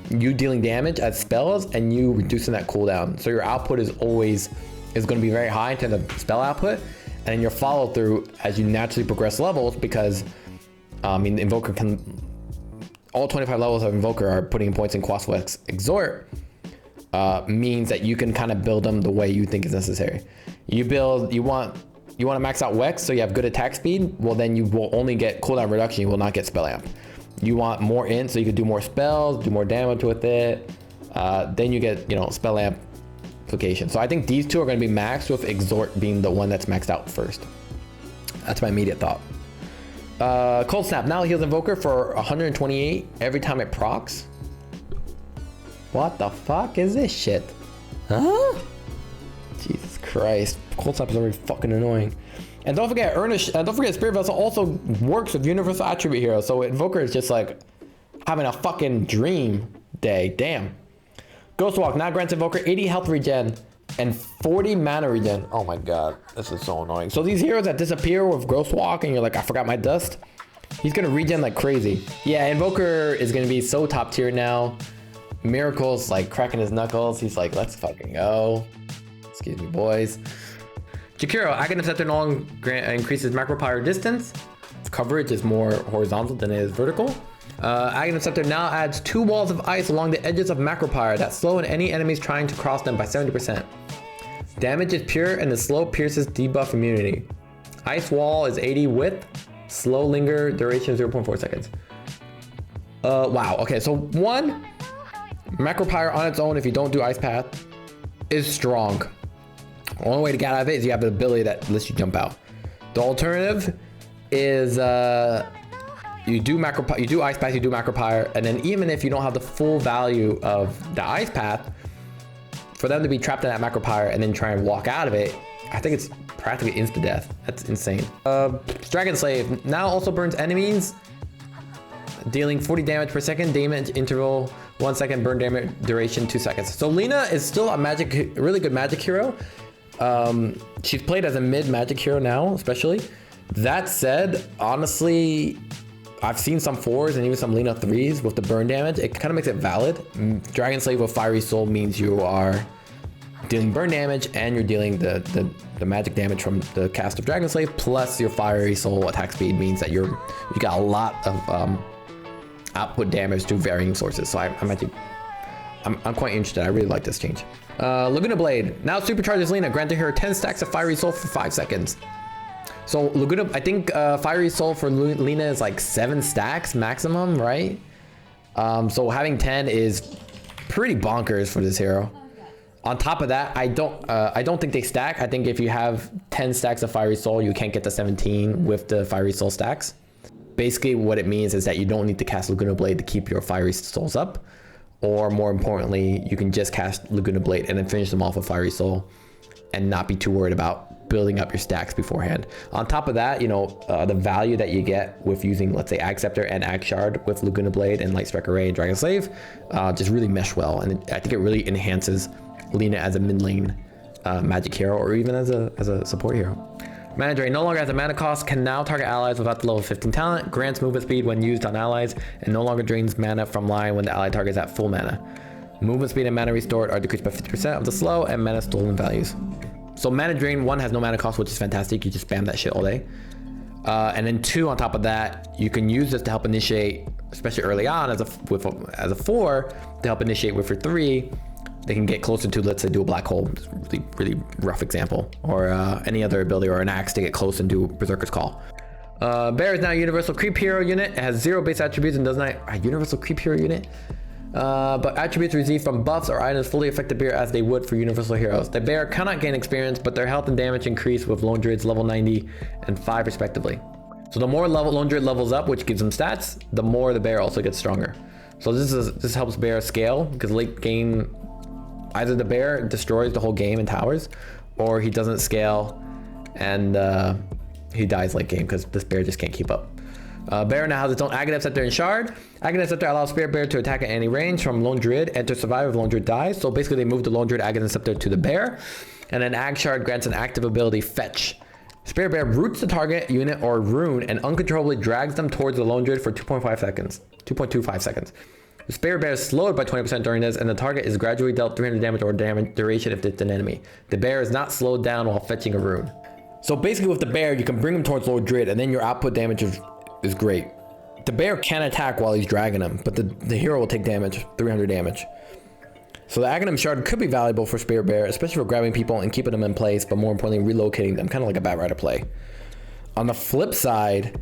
you dealing damage as spells and you reducing that cooldown. So your output is going to be very high in terms of spell output, and then your follow through as you naturally progress levels, because Invoker can, all 25 levels of Invoker are putting points in Quas West Exhort. Means that you can kind of build them the way you think is necessary. You want to max out Wex so you have good attack speed. Well, then you will only get cooldown reduction. You will not get spell amp. You want more int so you can do more spells, do more damage with it. Then you get spell amplification. So I think these two are going to be maxed, with Exhort being the one that's maxed out first. That's my immediate thought. Cold Snap now heals Invoker for 128 every time it procs. What the fuck is this shit? Huh? Jesus Christ. Cold Snap is already fucking annoying. And don't forget, Spirit Vessel also works with Universal Attribute Heroes. So Invoker is just like having a fucking dream day. Damn. Ghost Walk now grants Invoker 80 health regen and 40 mana regen. Oh my god. This is so annoying. So these heroes that disappear with Ghost Walk and you're like, I forgot my dust. He's gonna regen like crazy. Yeah, Invoker is gonna be so top tier now. Miracle's like cracking his knuckles. He's like, let's fucking go. Excuse me, boys. Jakiro, Agnes Scepter no longer increases macro power distance. Its coverage is more horizontal than it is vertical. Agnes Scepter now adds 2 walls of ice along the edges of macro power that slow any enemies trying to cross them by 70%. Damage is pure and the slow pierces debuff immunity. Ice wall is 80 width, slow linger duration 0.4 seconds. Wow, okay, so 1, macro power on its own if you don't do ice path is strong. The only way to get out of it is you have the ability that lets you jump out. The alternative is you do ice path, you do macro power, and then even if you don't have the full value of the ice path, for them to be trapped in that macro power and then try and walk out of it, I think it's practically insta death. That's insane. Dragon Slave now also burns enemies, dealing 40 damage per second, damage interval 1 second, burn damage duration 2 seconds. So Lina is still a really good magic hero. She's played as a mid magic hero now, especially. That said, honestly, I've seen some 4s and even some Lina 3s with the burn damage. It kind of makes it valid. Dragon Slave with Fiery Soul means you are dealing burn damage and you're dealing the magic damage from the cast of Dragon Slave, plus your Fiery Soul attack speed means that you got a lot of output damage to varying sources. So I'm quite interested. I really like this change. Laguna Blade now supercharges Lina, granting her 10 stacks of Fiery Soul for 5 seconds. So Laguna, I think Fiery Soul for Lina is like 7 stacks maximum, right? So having 10 is pretty bonkers for this hero. On top of that, I don't think they stack. I think if you have 10 stacks of Fiery Soul, you can't get the 17 with the Fiery Soul stacks. Basically, what it means is that you don't need to cast Laguna Blade to keep your Fiery Souls up. Or more importantly, you can just cast Laguna Blade and then finish them off with Fiery Soul and not be too worried about building up your stacks beforehand. On top of that, you know, the value that you get with using, let's say, Ag Scepter and Ag Shard with Laguna Blade and Light Strike Array and Dragon Slave just really mesh well. And I think it really enhances Lina as a mid lane magic hero, or even as a support hero. Mana Drain no longer has a mana cost, can now target allies without the level 15 talent, grants movement speed when used on allies, and no longer drains mana from line when the ally target is at full mana. Movement speed and mana restored are decreased by 50% of the slow and mana stolen values. So Mana Drain 1 has no mana cost, which is fantastic. You just spam that shit all day. And then 2, on top of that, you can use this to help initiate, especially early on as a 4, to help initiate with your 3. They can get closer to, let's say, do a black hole. It's a really, really rough example. Or any other ability, or an axe to get close and do Berserker's Call. Bear is now a universal creep hero unit. It has 0 base attributes and does not a universal creep hero unit. But attributes received from buffs or items fully affect the bear as they would for universal heroes. The bear cannot gain experience, but their health and damage increase with Lone Druids level 90 and 5 respectively. So the more Lone Druid levels up, which gives them stats, the more the bear also gets stronger. So this helps bear scale, because late game, either the bear destroys the whole game in towers, or he doesn't scale and he dies late game because this bear just can't keep up. Bear now has its own Agnes Scepter and Shard. Agnes Scepter allows Spirit Bear to attack at any range from Lone Druid and to survive if Lone Druid dies. So basically they move the Lone Druid Agnes Scepter to the bear, and then Ag Shard grants an active ability, Fetch. Spirit Bear roots the target unit or rune and uncontrollably drags them towards the Lone Druid for 2.25 seconds. The Spirit Bear is slowed by 20% during this, and the target is gradually dealt 300 damage or damage duration if it's an enemy. The bear is not slowed down while fetching a rune. So basically with the bear, you can bring him towards Lone Druid, and then your output damage is great. The bear can attack while he's dragging him, but the hero will take damage, 300 damage. So the Aghanim Shard could be valuable for Spirit Bear, especially for grabbing people and keeping them in place, but more importantly, relocating them, kind of like a Bat Rider play. On the flip side,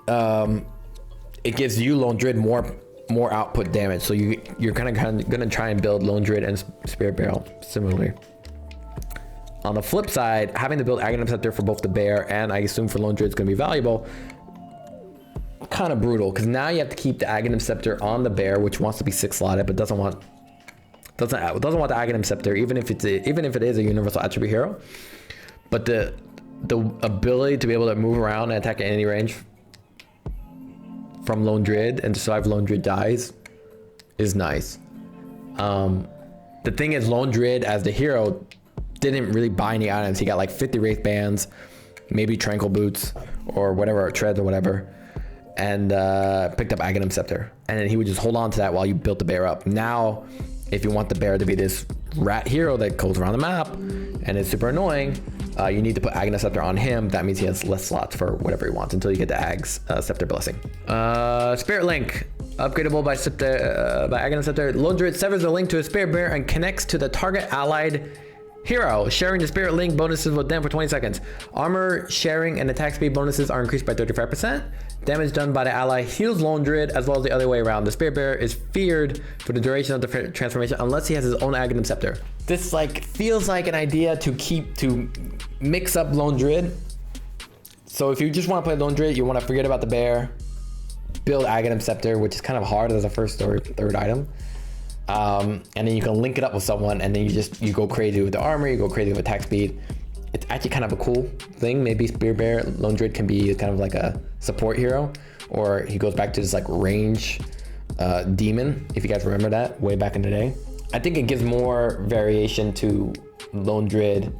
it gives you Lone Druid more output damage. So you're kind of gonna try and build Lone Druid and Spirit Bear similarly. On the flip side, having to build Aghanim Scepter for both the bear and I assume for Lone Druid is gonna be valuable. Kind of brutal, because now you have to keep the Aghanim Scepter on the bear, which wants to be 6 slotted but doesn't want the Aghanim Scepter, even if it is a universal attribute hero. But the ability to be able to move around and attack at any range from Lone Druid and to survive Lone Druid dies is nice. The thing is, Lone Druid as the hero didn't really buy any items. He got like 50 Wraith Bands, maybe Tranquil Boots or whatever, or Treads or whatever, and picked up Aghanim Scepter, and then he would just hold on to that while you built the bear up. Now if you want the bear to be this rat hero that goes around the map and is super annoying, you need to put Agnes Scepter on him. That means he has less slots for whatever he wants until you get the Ag's Scepter Blessing. Spirit Link. Upgradable by Agnes Scepter. Lone Druid severs the link to a Spirit Bear and connects to the target allied hero, sharing the Spirit Link bonuses with them for 20 seconds. Armor sharing and attack speed bonuses are increased by 35%. Damage done by the ally heals Lone Druid as well as the other way around. The Spirit Bear is feared for the duration of the transformation unless he has his own Aghanim Scepter. This like feels like an idea to mix up Lone Druid. So if you just want to play Lone Druid, you want to forget about the bear, build Aghanim Scepter, which is kind of hard as a first or third item. And then you can link it up with someone, and then you go crazy with the armor, you go crazy with attack speed. It's actually kind of a cool thing. Maybe Spear Bear Lone Druid can be kind of like a support hero, or he goes back to this like range demon, if you guys remember that way back in the day. I think it gives more variation to Lone Druid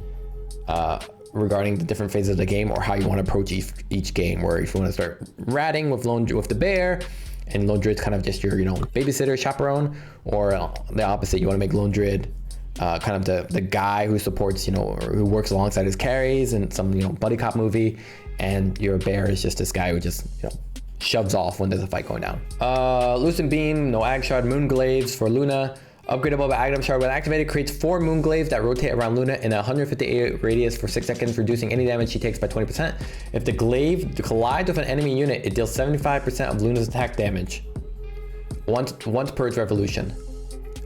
regarding the different phases of the game, or how you want to approach each game, where if you want to start ratting with the bear, and Lone Druid's kind of just your, babysitter, chaperone, or the opposite, you want to make Lone Druid kind of the guy who supports, or who works alongside his carries in some, buddy cop movie, and your bear is just this guy who just, shoves off when there's a fight going down. Lucent Beam, no Ag Shard, Moonglaives for Luna. Upgradable by Aghanim Shard when activated, creates 4 Moonglaives that rotate around Luna in a 158 radius for 6 seconds, reducing any damage she takes by 20%. If the glaive collides with an enemy unit, it deals 75% of Luna's attack damage once per its revolution.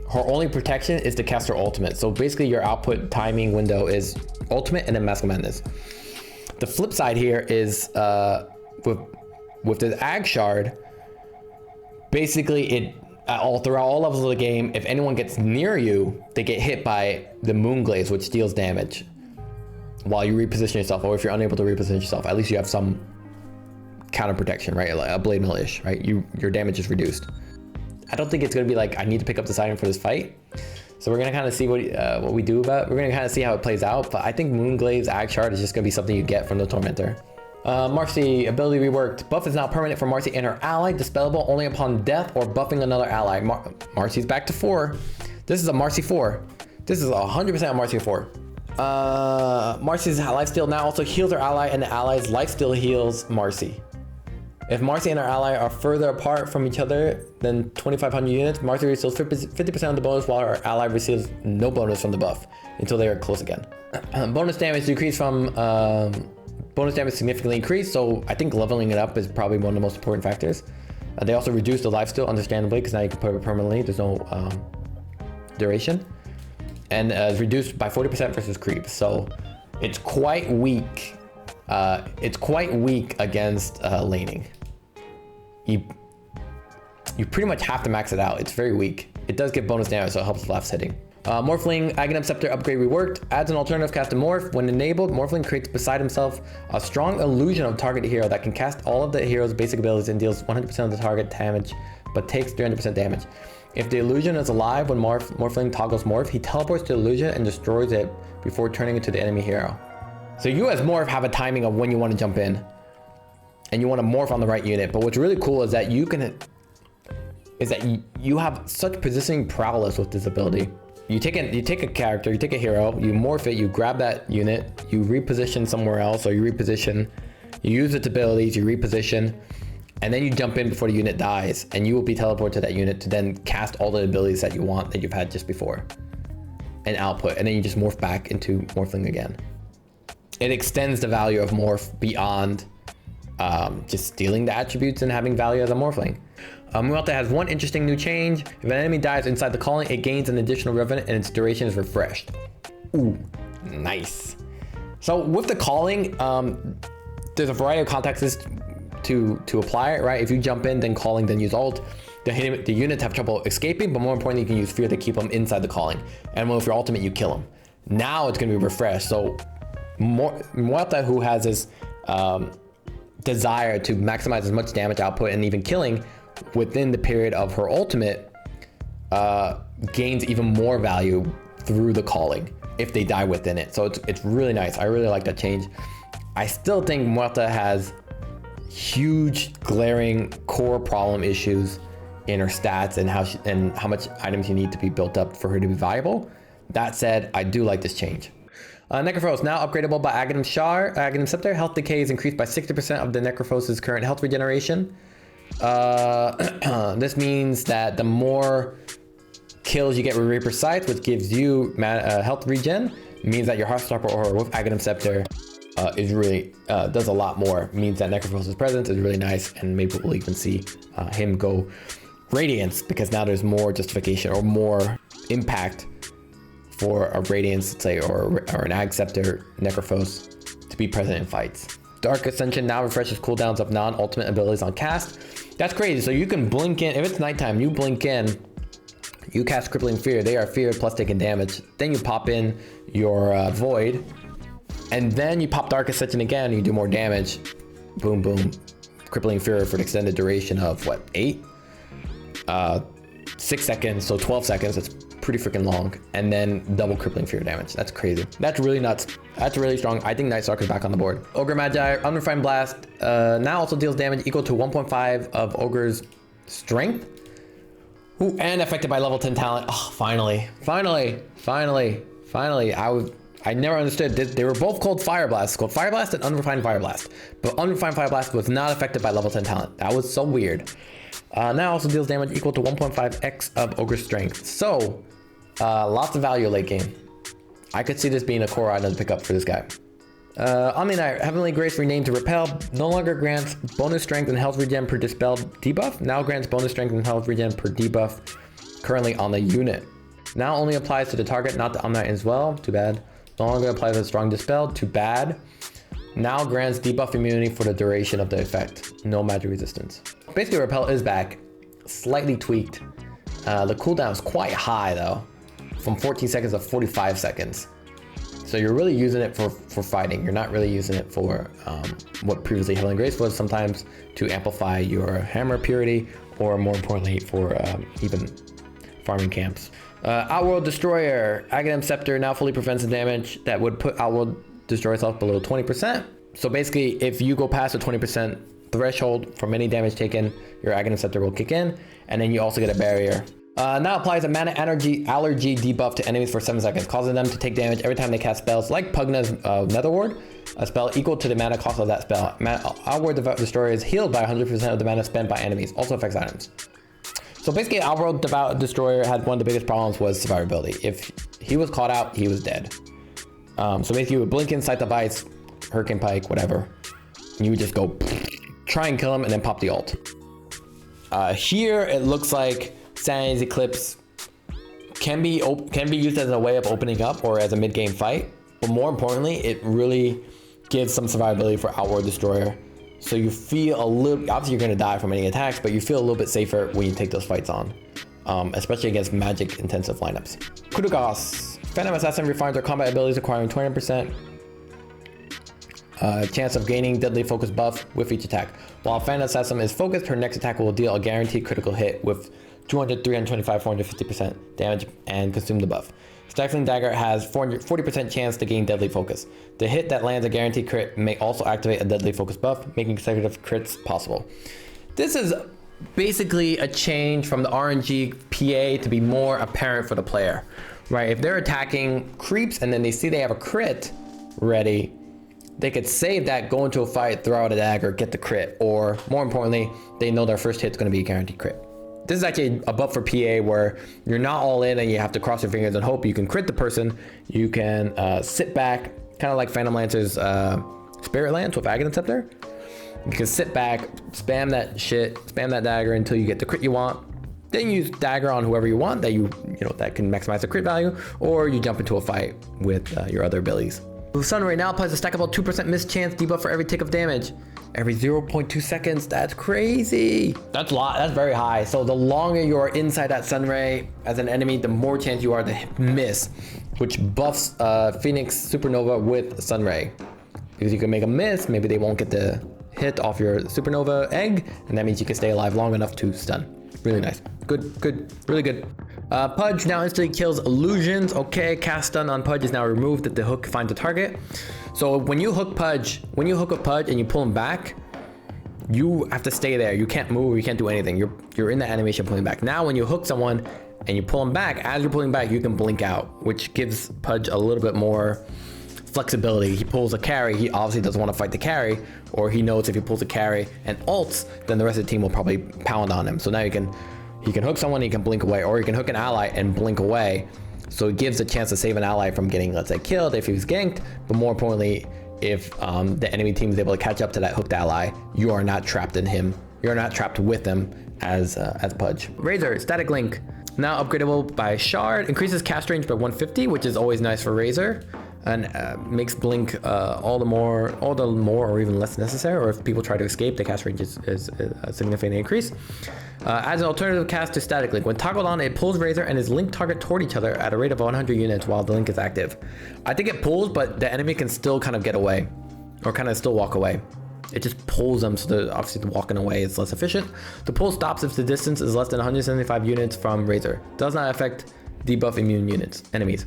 Her only protection is to cast her ultimate. So basically your output timing window is ultimate and then Mask of Madness. The flip side here is with the Ag Shard, basically throughout all levels of the game, if anyone gets near you, they get hit by the Moonglaives, which deals damage while you reposition yourself, or if you're unable to reposition yourself, at least you have some counter protection, right? Like a blade mill-ish, right? Your damage is reduced. I don't think it's gonna be like, I need to pick up this item for this fight. So we're gonna kind of see what we do about it. We're gonna kind of see how it plays out, but I think Moonglaive's Ag Shard is just gonna be something you get from the Tormentor. Marcy, ability reworked. Buff is now permanent for Marcy and her ally, dispellable only upon death or buffing another ally. Marcy's back to 4. This is a Marcy 4. This is 100% a Marcy 4. Marcy's lifesteal now also heals her ally, and the ally's lifesteal heals Marcy. If Marcy and her ally are further apart from each other than 2,500 units, Marcy receives 50% of the bonus, while her ally receives no bonus from the buff until they are close again. Bonus damage decreased from bonus damage significantly increased, so I think leveling it up is probably one of the most important factors. They also reduced the lifesteal, understandably, because now you can put it permanently. There's no duration, and it's reduced by 40% versus creep. So it's quite weak. It's quite weak against laning. You pretty much have to max it out. It's very weak. It does get bonus damage, so it helps last hitting. Morphling Aghanim Scepter upgrade reworked. Adds an alternative cast to Morph. When enabled, Morphling creates beside himself a strong illusion of target hero that can cast all of the hero's basic abilities and deals 100% of the target damage, but takes 300% damage. If the illusion is alive when Morphling toggles Morph, he teleports to the illusion and destroys it before turning it to the enemy hero. So you as Morph have a timing of when you want to jump in, and you want to morph on the right unit. But what's really cool is that you have such positioning prowess with this ability. You take a character, you take a hero, you morph it, you grab that unit, you reposition somewhere else, or you use its abilities, you reposition, and then you jump in before the unit dies, and you will be teleported to that unit to then cast all the abilities that you want that you've had just before, and output, and then you just morph back into Morphling again. It extends the value of Morph beyond just stealing the attributes and having value as a Morphling. Muelta has one interesting new change. If an enemy dies inside the calling, it gains an additional revenant and its duration is refreshed. Ooh, nice. So with the calling, there's a variety of contexts to apply it, right? If you jump in, then calling, then use ult, the units have trouble escaping, but more importantly, you can use fear to keep them inside the calling. And with your ultimate, you kill them. Now it's gonna be refreshed. So Muelta, who has this desire to maximize as much damage output and even killing within the period of her ultimate, gains even more value through the calling if they die within it. So it's really nice. I really like that change. I still think Muelta has huge glaring core problem issues in her stats and how much items you need to be built up for her to be viable. That said, I do like this change. Necrophos, now upgradable by Aghanim Scepter. Health decay is increased by 60% of the Necrophos' current health regeneration. This means that the more kills you get with Reaper Scythe, which gives you health regen, means that your Heartstopper or with Aghanim Scepter is really, does a lot more. Means that Necrophos' presence is really nice, and maybe we'll even see him go Radiance, because now there's more justification or more impact for a Radiance, let's say, or an Ag Scepter Necrophos to be present in fights. Dark Ascension now refreshes cooldowns of non-ultimate abilities on cast. That's crazy. So you can blink in, if it's nighttime, you blink in, you cast Crippling Fear. They are feared plus taking damage. Then you pop in your Void, and then you pop Dark Ascension again, and you do more damage. Boom, boom. Crippling Fear for an extended duration of what, 6 seconds, so 12 seconds. That's pretty freaking long. And then double Crippling Fear damage. That's crazy. That's really nuts. That's really strong. I think Night Stalker is back on the board. Ogre Mad Diet, Unrefined Blast, now also deals damage equal to 1.5 of Ogre's strength. Ooh, and affected by level 10 talent. Oh, finally. I never understood. They were both called Fire Blast. It's called Fire Blast and Unrefined Fire Blast. But Unrefined Fire Blast was not affected by level 10 talent. That was so weird. Now also deals damage equal to 1.5x of Ogre's strength. So, lots of value late game. I could see this being a core item to pick up for this guy. Omni Knight, Heavenly Grace renamed to Repel, no longer grants bonus strength and health regen per dispelled debuff. Now grants bonus strength and health regen per debuff currently on the unit. Now only applies to the target, not the Omni Knight as well. Too bad. No longer applies to Strong Dispel. Too bad. Now grants debuff immunity for the duration of the effect. No magic resistance. Basically, Repel is back. Slightly tweaked. The cooldown is quite high though. From 14 seconds to 45 seconds. So you're really using it for fighting. You're not really using it for what previously Heavenly Grace was, sometimes to amplify your hammer purity, or more importantly for even farming camps. Outworld Destroyer, Aghanim Scepter now fully prevents the damage that would put Outworld Destroyer's health below 20%. So basically, if you go past the 20% threshold from any damage taken, your Aghanim Scepter will kick in, and then you also get a barrier. Now applies a mana allergy debuff to enemies for 7 seconds, causing them to take damage every time they cast spells like Pugna's Nether Ward, a spell equal to the mana cost of that spell. Outworld Destroyer is healed by 100% of the mana spent by enemies, also affects items. So basically, Outworld Destroyer had one of the biggest problems was survivability. If he was caught out, he was dead. So basically, you would blink in, Scythe of Ice, Hurricane Pike, whatever, and you would just go try and kill him and then pop the ult. Here, it looks like Sange's Eclipse can be used as a way of opening up or as a mid-game fight, but more importantly, it really gives some survivability for Outworld Destroyer. So you feel a little, obviously you're going to die from any attacks, but you feel a little bit safer when you take those fights on, especially against magic intensive lineups. Kudogas, Phantom Assassin refines her combat abilities, acquiring 20% chance of gaining deadly focus buff with each attack. While Phantom Assassin is focused, her next attack will deal a guaranteed critical hit with 200, 325, 450% damage and consume the buff. Stifling Dagger has 40% chance to gain deadly focus. The hit that lands a guaranteed crit may also activate a deadly focus buff, making consecutive crits possible. This is basically a change from the RNG PA to be more apparent for the player, right? If they're attacking creeps and then they see they have a crit ready, they could save that, go into a fight, throw out a dagger, get the crit, or more importantly, they know their first hit's gonna be a guaranteed crit. This is actually a buff for PA where you're not all in and you have to cross your fingers and hope you can crit the person. You can sit back, kind of like Phantom Lancer's Spirit Lance with Aghanim Scepter. You can sit back, spam that shit, spam that dagger until you get the crit you want. Then use dagger on whoever you want that that can maximize the crit value, or you jump into a fight with your other abilities. Sunray now applies a stackable 2% miss chance debuff for every tick of damage. Every 0.2 seconds, that's crazy. That's a lot, that's very high. So the longer you are inside that Sunray as an enemy, the more chance you are to miss, which buffs Phoenix Supernova with Sunray. Because you can make a miss, maybe they won't get the hit off your Supernova egg, and that means you can stay alive long enough to stun. Really nice. Good, really good. Pudge now instantly kills illusions. Okay, cast stun on Pudge is now removed if the hook finds a target. So when you hook Pudge, and you pull him back, you have to stay there. You can't move, you can't do anything. You're in the animation pulling back. Now when you hook someone and you pull him back, as you're pulling back, you can blink out, which gives Pudge a little bit more flexibility. He pulls a carry, he obviously doesn't want to fight the carry, or he knows if he pulls a carry and ults, then the rest of the team will probably pound on him. So now he can hook someone, he can blink away, or he can hook an ally and blink away. So it gives a chance to save an ally from getting, let's say, killed if he was ganked, but more importantly, if the enemy team is able to catch up to that hooked ally, you are not trapped in him. You're not trapped with him as Pudge. Razor, static link. Now upgradable by Shard, increases cast range by 150, which is always nice for Razor, and makes blink all the more or even less necessary, or if people try to escape, the cast range is a significant increase. Adds an alternative cast to static link. When toggled on, it pulls Razor and his link target toward each other at a rate of 100 units while the link is active. I think it pulls, but the enemy can still kind of get away, or kind of still walk away. It just pulls them, so obviously the walking away is less efficient. The pull stops if the distance is less than 175 units from Razor. Does not affect debuff immune enemies.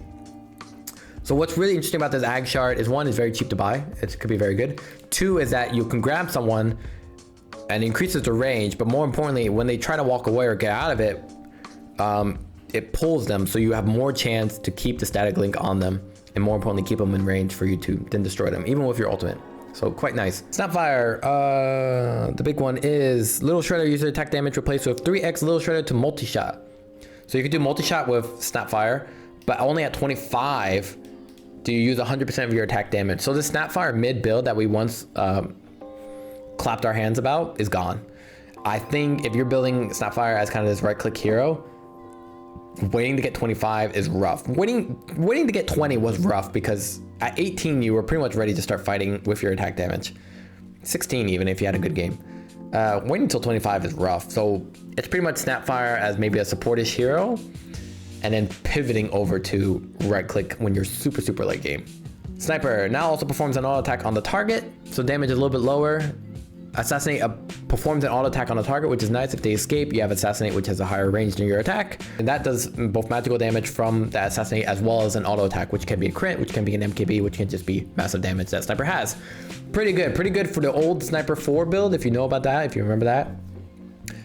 So what's really interesting about this Ag Shard is, one, it's very cheap to buy. It could be very good. Two is that you can grab someone and increases the range, but more importantly, when they try to walk away or get out of it, it pulls them, so you have more chance to keep the static link on them, and more importantly, keep them in range for you to then destroy them, even with your ultimate. So quite nice. Snapfire, the big one is Little Shredder user attack damage replaced with 3x Little Shredder to multi-shot. So you can do multi-shot with Snapfire, but only at 25 do you use 100% of your attack damage. So the Snapfire mid build that we once clapped our hands about is gone. I think if you're building Snapfire as kind of this right click hero, waiting to get 25 is rough. Waiting to get 20 was rough, because at 18 you were pretty much ready to start fighting with your attack damage. 16 even if you had a good game. Waiting until 25 is rough. So it's pretty much Snapfire as maybe a supportish hero, and then pivoting over to right click when you're super late game. Sniper now also performs an auto attack on the target, so damage is a little bit lower. Assassinate performs an auto attack on the target, which is nice. If they escape, you have Assassinate, which has a higher range than your attack, and that does both magical damage from the Assassinate as well as an auto attack, which can be a crit, which can be an MKB, which can just be massive damage that Sniper has. Pretty good for the old Sniper 4 build, if you know about that, if you remember that.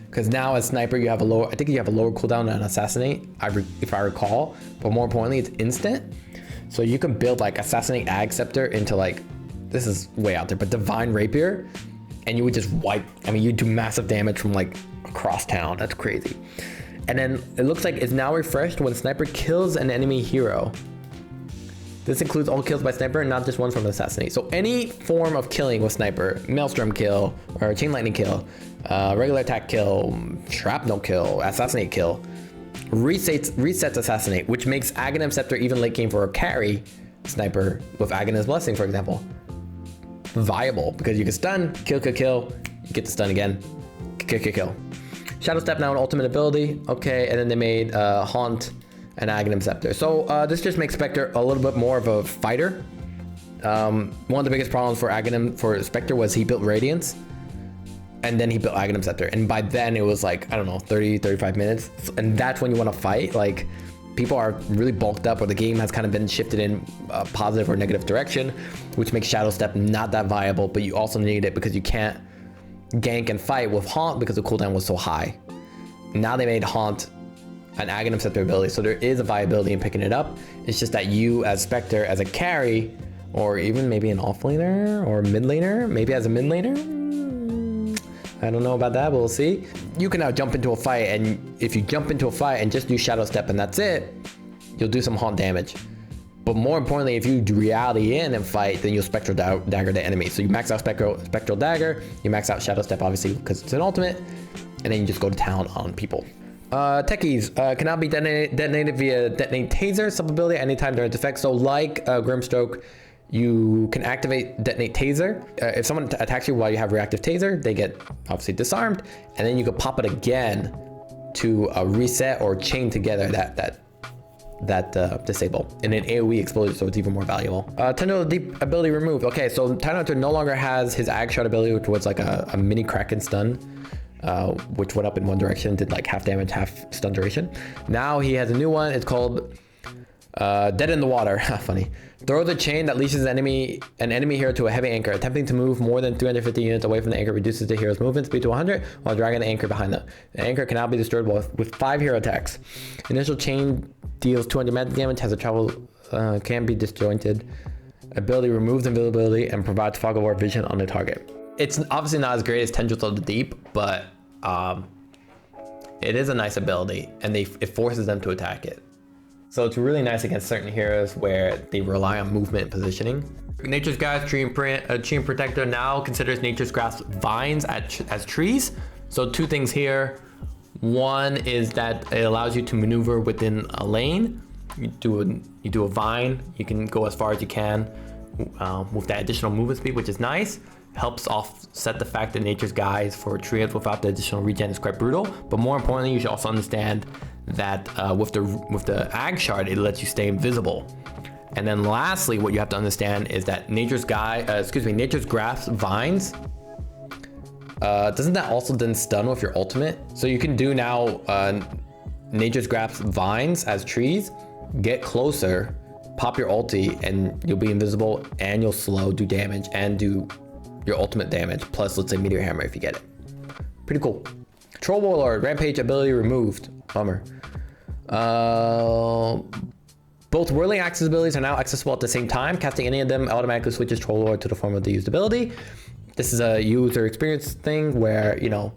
Because now as Sniper you have a lower, I think you have a lower cooldown than Assassinate, if I recall, but more importantly it's instant. So you can build like Assassinate Ag Scepter into, like, this is way out there, but Divine Rapier, and you would just wipe, I mean, you do massive damage from like across town. That's crazy. And then it looks like it's now refreshed when Sniper kills an enemy hero. This includes all kills by Sniper and not just ones from Assassinate. So any form of killing with Sniper, Maelstrom kill, or Chain Lightning kill, regular attack kill, shrapnel kill, Assassinate kill, resets Assassinate, which makes Aghanim Scepter even late game for a carry Sniper with Aghanim's Blessing, for example, viable, because you can stun, kill, you get the stun again, kill. Shadow Step now an ultimate ability, okay, and then they made Haunt and Aghanim Scepter. So this just makes Spectre a little bit more of a fighter. One of the biggest problems for Spectre was he built Radiance, and then he built Aghanim Scepter, and by then it was like, I don't know, 30-35 minutes, and that's when you want to fight. Like, people are really bulked up, or the game has kind of been shifted in a positive or negative direction, which makes Shadow Step not that viable, but you also need it because you can't gank and fight with Haunt because the cooldown was so high. Now they made Haunt an Aghanim Scepter ability, so there is a viability in picking it up. It's just that you as Spectre, as a carry, or even maybe an offlaner or mid laner, maybe as a mid laner, I don't know about that, but we'll see. You can now jump into a fight, and if you jump into a fight and just do Shadow Step and that's it, you'll do some Haunt damage. But more importantly, if you do Reality in and fight, then you'll Spectral Dagger the enemy. So you max out Spectral Dagger, you max out Shadow Step obviously because it's an ultimate, and then you just go to town on people. Techies cannot be detonated via Detonate Taser sub-ability anytime during its effect. So like Grimstroke, you can activate Detonate Taser. If someone attacks you while you have Reactive Taser, they get obviously disarmed, and then you can pop it again to reset or chain together that disable in an AoE explosion, so it's even more valuable. Tendril Deep ability removed. Okay, so Tidal Hunter no longer has his Ag Shot ability, which was like a mini Kraken stun, which went up in one direction, did like half damage, half stun duration. Now he has a new one. It's called Dead in the water. Funny. Throw the chain that leashes an enemy hero to a heavy anchor. Attempting to move more than 350 units away from the anchor reduces the hero's movement speed to 100 while dragging the anchor behind them. The anchor can now be destroyed with 5 hero attacks. Initial chain deals 200 magic damage, has a travel, can be disjointed. Ability removes invisibility and provides fog of war vision on the target. It's obviously not as great as Tendrils of the Deep, but it is a nice ability, and it forces them to attack it. So it's really nice against certain heroes where they rely on movement and positioning. Nature's Grasp Tree and Protector now considers Nature's Grasp vines as trees. So 2 things here. One is that it allows you to maneuver within a lane. You do a vine, you can go as far as you can with that additional movement speed, which is nice. Helps offset the fact that Nature's Guise for trees without the additional regen is quite brutal. But more importantly, you should also understand that with the Ag Shard, it lets you stay invisible. And then lastly, what you have to understand is that Nature's Grasp Vines, doesn't that also then stun with your ultimate? So you can do now Nature's Grasp Vines as trees, get closer, pop your ulti, and you'll be invisible, and you'll slow, do damage, and do your ultimate damage, plus let's say Meteor Hammer if you get it. Pretty cool. Troll Warlord, Rampage ability removed. Bummer. Both Whirling Axes abilities are now accessible at the same time. Casting any of them automatically switches Troll Warlord to the form of the used ability. This is a user experience thing where, you know,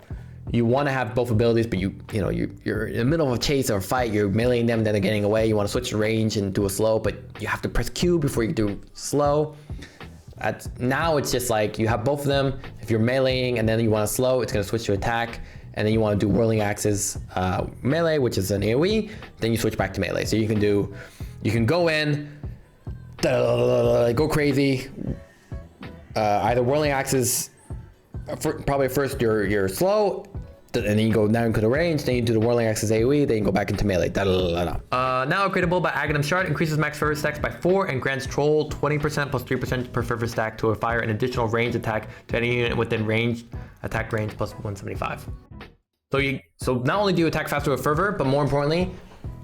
you want to have both abilities, but you're in the middle of a chase or a fight, you're meleeing them, then they're getting away. You want to switch range and do a slow, but you have to press Q before you do slow. Now it's just like you have both of them. If you're meleeing and then you want to slow, it's going to switch to attack. And then you want to do Whirling Axes melee, which is an AoE. Then you switch back to melee. So you can go in, go crazy. Either Whirling Axes, probably first you're slow, and then you go down to the range, then you do the Whirling Axes AoE, then you go back into melee. Now upgradable by Agnes Shard, increases max fervor stacks by 4 and grants Troll 20% plus 3% per fervor stack to fire an additional range attack to any unit within range, attack range plus 175. So not only do you attack faster with fervor, but more importantly,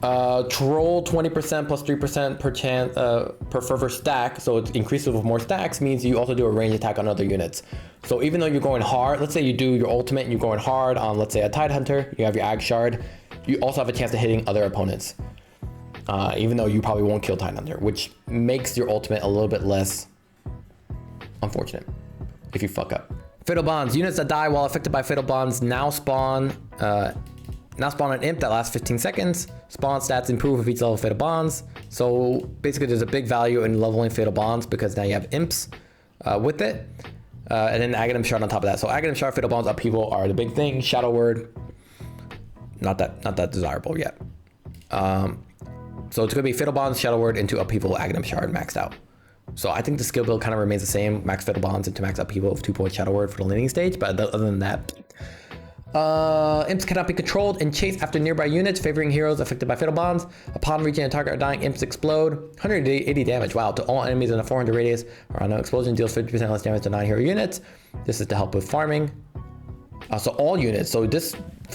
Troll 20% plus 3% per fervor stack, so it increases with more stacks, means you also do a range attack on other units. So even though you're going hard, let's say you do your ultimate and you're going hard on, let's say, a Tidehunter, you have your Ag Shard, you also have a chance of hitting other opponents. Even though you probably won't kill Tidehunter, which makes your ultimate a little bit less unfortunate if you fuck up. Fatal Bonds. Units that die while affected by Fatal Bonds now spawn an imp that lasts 15 seconds. Spawn stats improve with each level of Fatal Bonds. So basically there's a big value in leveling Fatal Bonds because now you have imps with it. And then Aghanim Shard on top of that. So Aghanim Shard, Fatal Bonds, upheaval are the big thing. Shadow Word, not that desirable yet. So it's gonna be Fatal Bonds, Shadow Word into upheaval, Aghanim Shard maxed out. So I think the skill build kind of remains the same. Max Fatal Bonds into max upheaval of 2-point Shadow Word for the laning stage. But other than that, imps cannot be controlled and chased after nearby units, favoring heroes affected by Fatal Bonds. Upon reaching a target or dying, imps explode. 180 damage, wow, to all enemies in a 400 radius. Around no explosion deals 50% less damage to non-hero units. This is to help with farming. So all units, so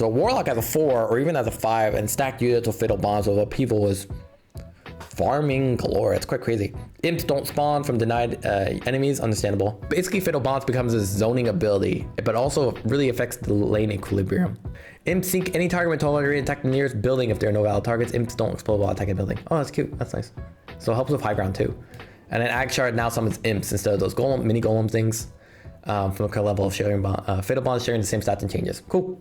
Warlock as a 4 or even as a 5 and stacked units with Fatal Bonds with upheaval is farming galore. It's quite crazy. Imps don't spawn from denied enemies, understandable. Basically, Fatal Bonds becomes a zoning ability, but also really affects the lane equilibrium. Imps sink any target with 1200 and attack the nearest building if there are no valid targets. Imps don't explode while attacking a building. Oh, that's cute. That's nice. So it helps with high ground too. And then Ag Shard now summons imps instead of those mini golem things from a level of sharing Fatal Bonds sharing the same stats and changes. Cool.